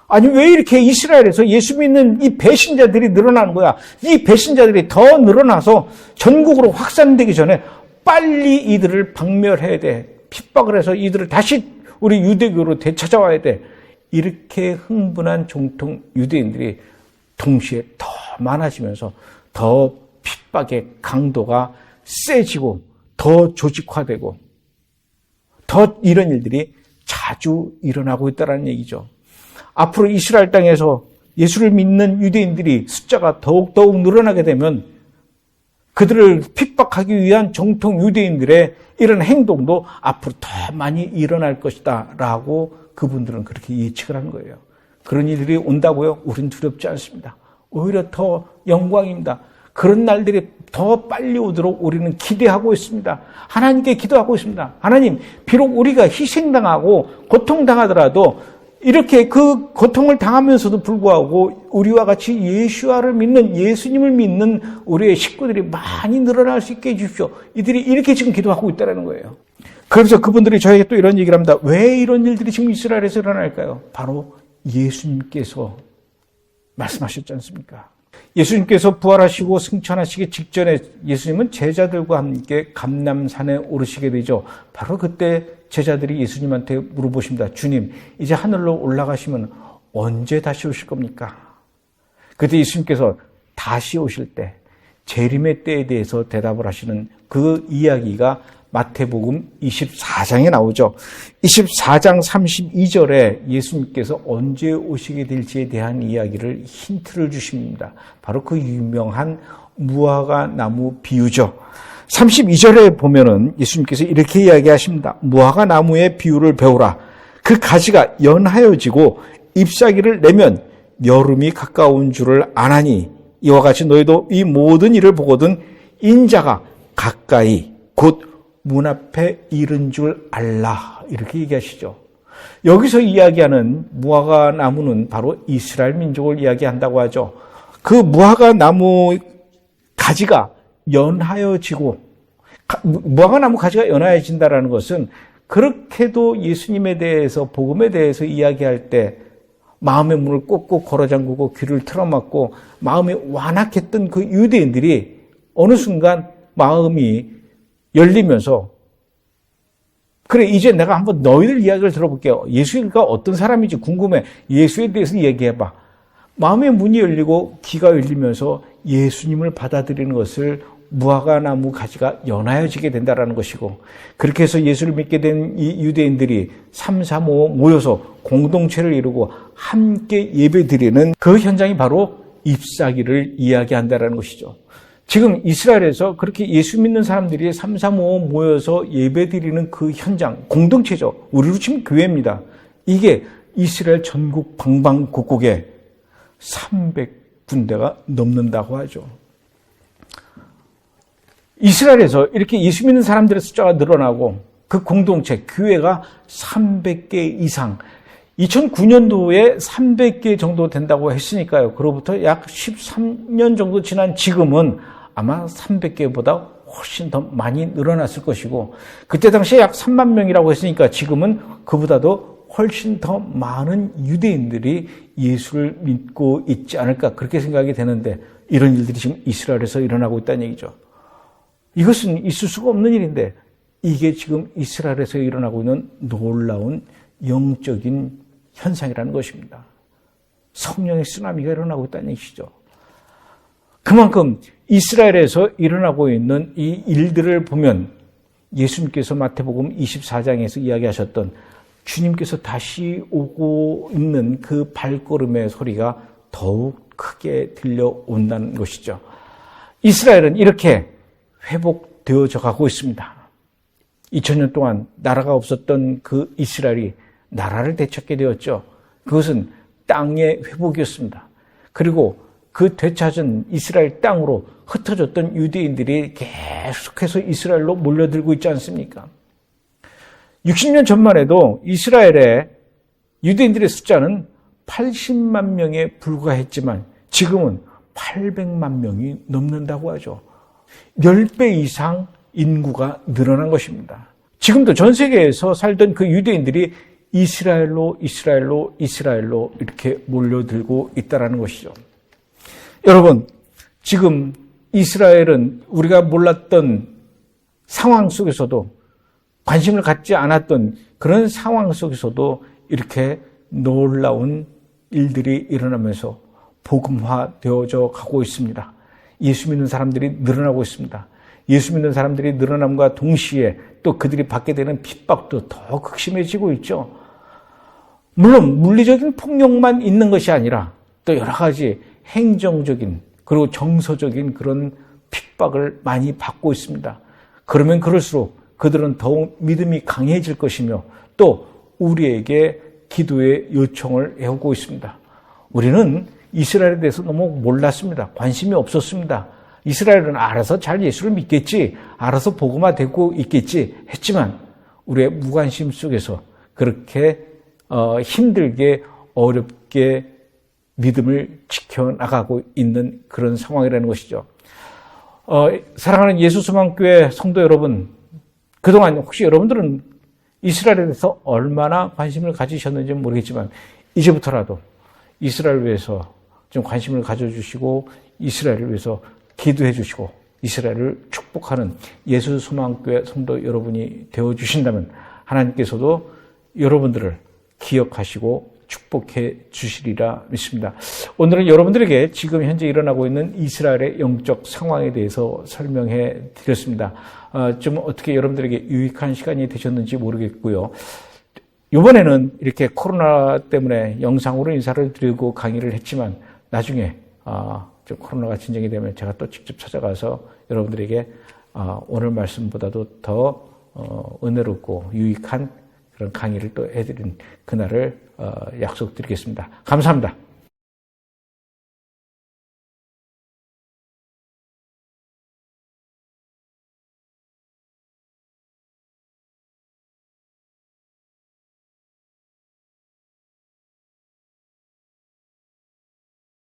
[SPEAKER 1] 아니 왜 이렇게 이스라엘에서 예수 믿는 이 배신자들이 늘어나는 거야? 이 배신자들이 더 늘어나서 전국으로 확산되기 전에 빨리 이들을 박멸해야 돼. 핍박을 해서 이들을 다시 우리 유대교로 되찾아와야 돼. 이렇게 흥분한 정통 유대인들이 동시에 더 많아지면서 더 핍박의 강도가 세지고 더 조직화되고 더 이런 일들이 자주 일어나고 있다는 얘기죠. 앞으로 이스라엘 땅에서 예수를 믿는 유대인들이 숫자가 더욱 늘어나게 되면 그들을 핍박하기 위한 정통 유대인들의 이런 행동도 앞으로 더 많이 일어날 것이다 라고 그분들은 그렇게 예측을 한 거예요. 그런 일들이 온다고요? 우린 두렵지 않습니다. 오히려 더 영광입니다. 그런 날들이 더 빨리 오도록 우리는 기대하고 있습니다. 하나님께 기도하고 있습니다. 하나님, 비록 우리가 희생당하고 고통당하더라도 이렇게 그 고통을 당하면서도 불구하고 우리와 같이 예수와를 믿는, 예수님을 믿는 우리의 식구들이 많이 늘어날 수 있게 해주십시오. 이들이 이렇게 지금 기도하고 있다는 거예요. 그래서 그분들이 저에게 또 이런 얘기를 합니다. 왜 이런 일들이 지금 이스라엘에서 일어날까요? 바로 예수님께서 말씀하셨지 않습니까? 예수님께서 부활하시고 승천하시기 직전에 예수님은 제자들과 함께 감람산에 오르시게 되죠. 바로 그때 제자들이 예수님한테 물어보십니다. 주님, 이제 하늘로 올라가시면 언제 다시 오실 겁니까? 그때 예수님께서 다시 오실 때 재림의 때에 대해서 대답을 하시는 그 이야기가 마태복음 24장에 나오죠. 24장 32절에 예수님께서 언제 오시게 될지에 대한 이야기를 힌트를 주십니다. 바로 그 유명한 무화과 나무 비유죠. 32절에 보면은 예수님께서 이렇게 이야기하십니다. 무화과 나무의 비유를 배우라. 그 가지가 연하여지고 잎사귀를 내면 여름이 가까운 줄을 아나니 이와 같이 너희도 이 모든 일을 보거든 인자가 가까이 곧 문 앞에 이른 줄 알라. 이렇게 얘기하시죠. 여기서 이야기하는 무화과 나무는 바로 이스라엘 민족을 이야기한다고 하죠. 그 무화과 나무 가지가 연하여지고, 무화과 나무 가지가 연하여진다는 것은 그렇게도 예수님에 대해서, 복음에 대해서 이야기할 때 마음의 문을 꼭꼭 걸어 잠그고 귀를 틀어막고 마음이 완악했던 그 유대인들이 어느 순간 마음이 열리면서 그래 이제 내가 한번 너희들 이야기를 들어볼게요. 예수가 어떤 사람인지 궁금해. 예수에 대해서 얘기해봐. 마음의 문이 열리고 귀가 열리면서 예수님을 받아들이는 것을 무화과 나무 가지가 연하여지게 된다는 것이고 그렇게 해서 예수를 믿게 된 이 유대인들이 3, 4, 5 모여서 공동체를 이루고 함께 예배드리는 그 현장이 바로 잎사귀를 이야기한다는 것이죠. 지금 이스라엘에서 그렇게 예수 믿는 사람들이 3, 4, 5 모여서 예배드리는 그 현장, 공동체죠. 우리로 치면 교회입니다. 이게 이스라엘 전국 방방곡곡에 300군데가 넘는다고 하죠. 이스라엘에서 이렇게 예수 믿는 사람들의 숫자가 늘어나고 그 공동체, 교회가 300개 이상, 2009년도에 300개 정도 된다고 했으니까요. 그로부터 약 13년 정도 지난 지금은 아마 300개보다 훨씬 더 많이 늘어났을 것이고 그때 당시에 약 3만 명이라고 했으니까 지금은 그보다도 훨씬 더 많은 유대인들이 예수를 믿고 있지 않을까 그렇게 생각이 되는데 이런 일들이 지금 이스라엘에서 일어나고 있다는 얘기죠. 이것은 있을 수가 없는 일인데 이게 지금 이스라엘에서 일어나고 있는 놀라운 영적인 현상이라는 것입니다. 성령의 쓰나미가 일어나고 있다는 얘기죠. 그만큼 이스라엘에서 일어나고 있는 이 일들을 보면 예수님께서 마태복음 24장에서 이야기하셨던 주님께서 다시 오고 있는 그 발걸음의 소리가 더욱 크게 들려온다는 것이죠. 이스라엘은 이렇게 회복되어져 가고 있습니다. 2000년 동안 나라가 없었던 그 이스라엘이 나라를 되찾게 되었죠. 그것은 땅의 회복이었습니다. 그리고 그 되찾은 이스라엘 땅으로 흩어졌던 유대인들이 계속해서 이스라엘로 몰려들고 있지 않습니까? 60년 전만 해도 이스라엘의 유대인들의 숫자는 80만 명에 불과했지만 지금은 800만 명이 넘는다고 하죠. 10배 이상 인구가 늘어난 것입니다. 지금도 전 세계에서 살던 그 유대인들이 이스라엘로 이렇게 몰려들고 있다는 것이죠. 여러분, 지금 이스라엘은 우리가 몰랐던 상황 속에서도 관심을 갖지 않았던 그런 상황 속에서도 이렇게 놀라운 일들이 일어나면서 복음화되어져 가고 있습니다. 예수 믿는 사람들이 늘어나고 있습니다. 예수 믿는 사람들이 늘어남과 동시에 또 그들이 받게 되는 핍박도 더 극심해지고 있죠. 물론 물리적인 폭력만 있는 것이 아니라 또 여러 가지 행정적인 그리고 정서적인 그런 핍박을 많이 받고 있습니다. 그러면 그럴수록 그들은 더욱 믿음이 강해질 것이며 또 우리에게 기도의 요청을 해오고 있습니다. 우리는 이스라엘에 대해서 너무 몰랐습니다. 관심이 없었습니다. 이스라엘은 알아서 잘 예수를 믿겠지, 알아서 복음화되고 있겠지 했지만 우리의 무관심 속에서 그렇게 힘들게 어렵게 믿음을 지켜나가고 있는 그런 상황이라는 것이죠. 사랑하는 예수소망교회 성도 여러분, 그동안 혹시 여러분들은 이스라엘에 대해서 얼마나 관심을 가지셨는지 모르겠지만 이제부터라도 이스라엘을 위해서 좀 관심을 가져주시고 이스라엘을 위해서 기도해 주시고 이스라엘을 축복하는 예수소망교회 성도 여러분이 되어주신다면 하나님께서도 여러분들을 기억하시고 축복해 주시리라 믿습니다. 오늘은 여러분들에게 지금 현재 일어나고 있는 이스라엘의 영적 상황에 대해서 설명해 드렸습니다. 좀 어떻게 여러분들에게 유익한 시간이 되셨는지 모르겠고요. 이번에는 이렇게 코로나 때문에 영상으로 인사를 드리고 강의를 했지만 나중에 좀 코로나가 진정이 되면 제가 또 직접 찾아가서 여러분들에게 오늘 말씀보다도 더 은혜롭고 유익한 그런 강의를 또 해드린 그날을 약속드리겠습니다. 감사합니다.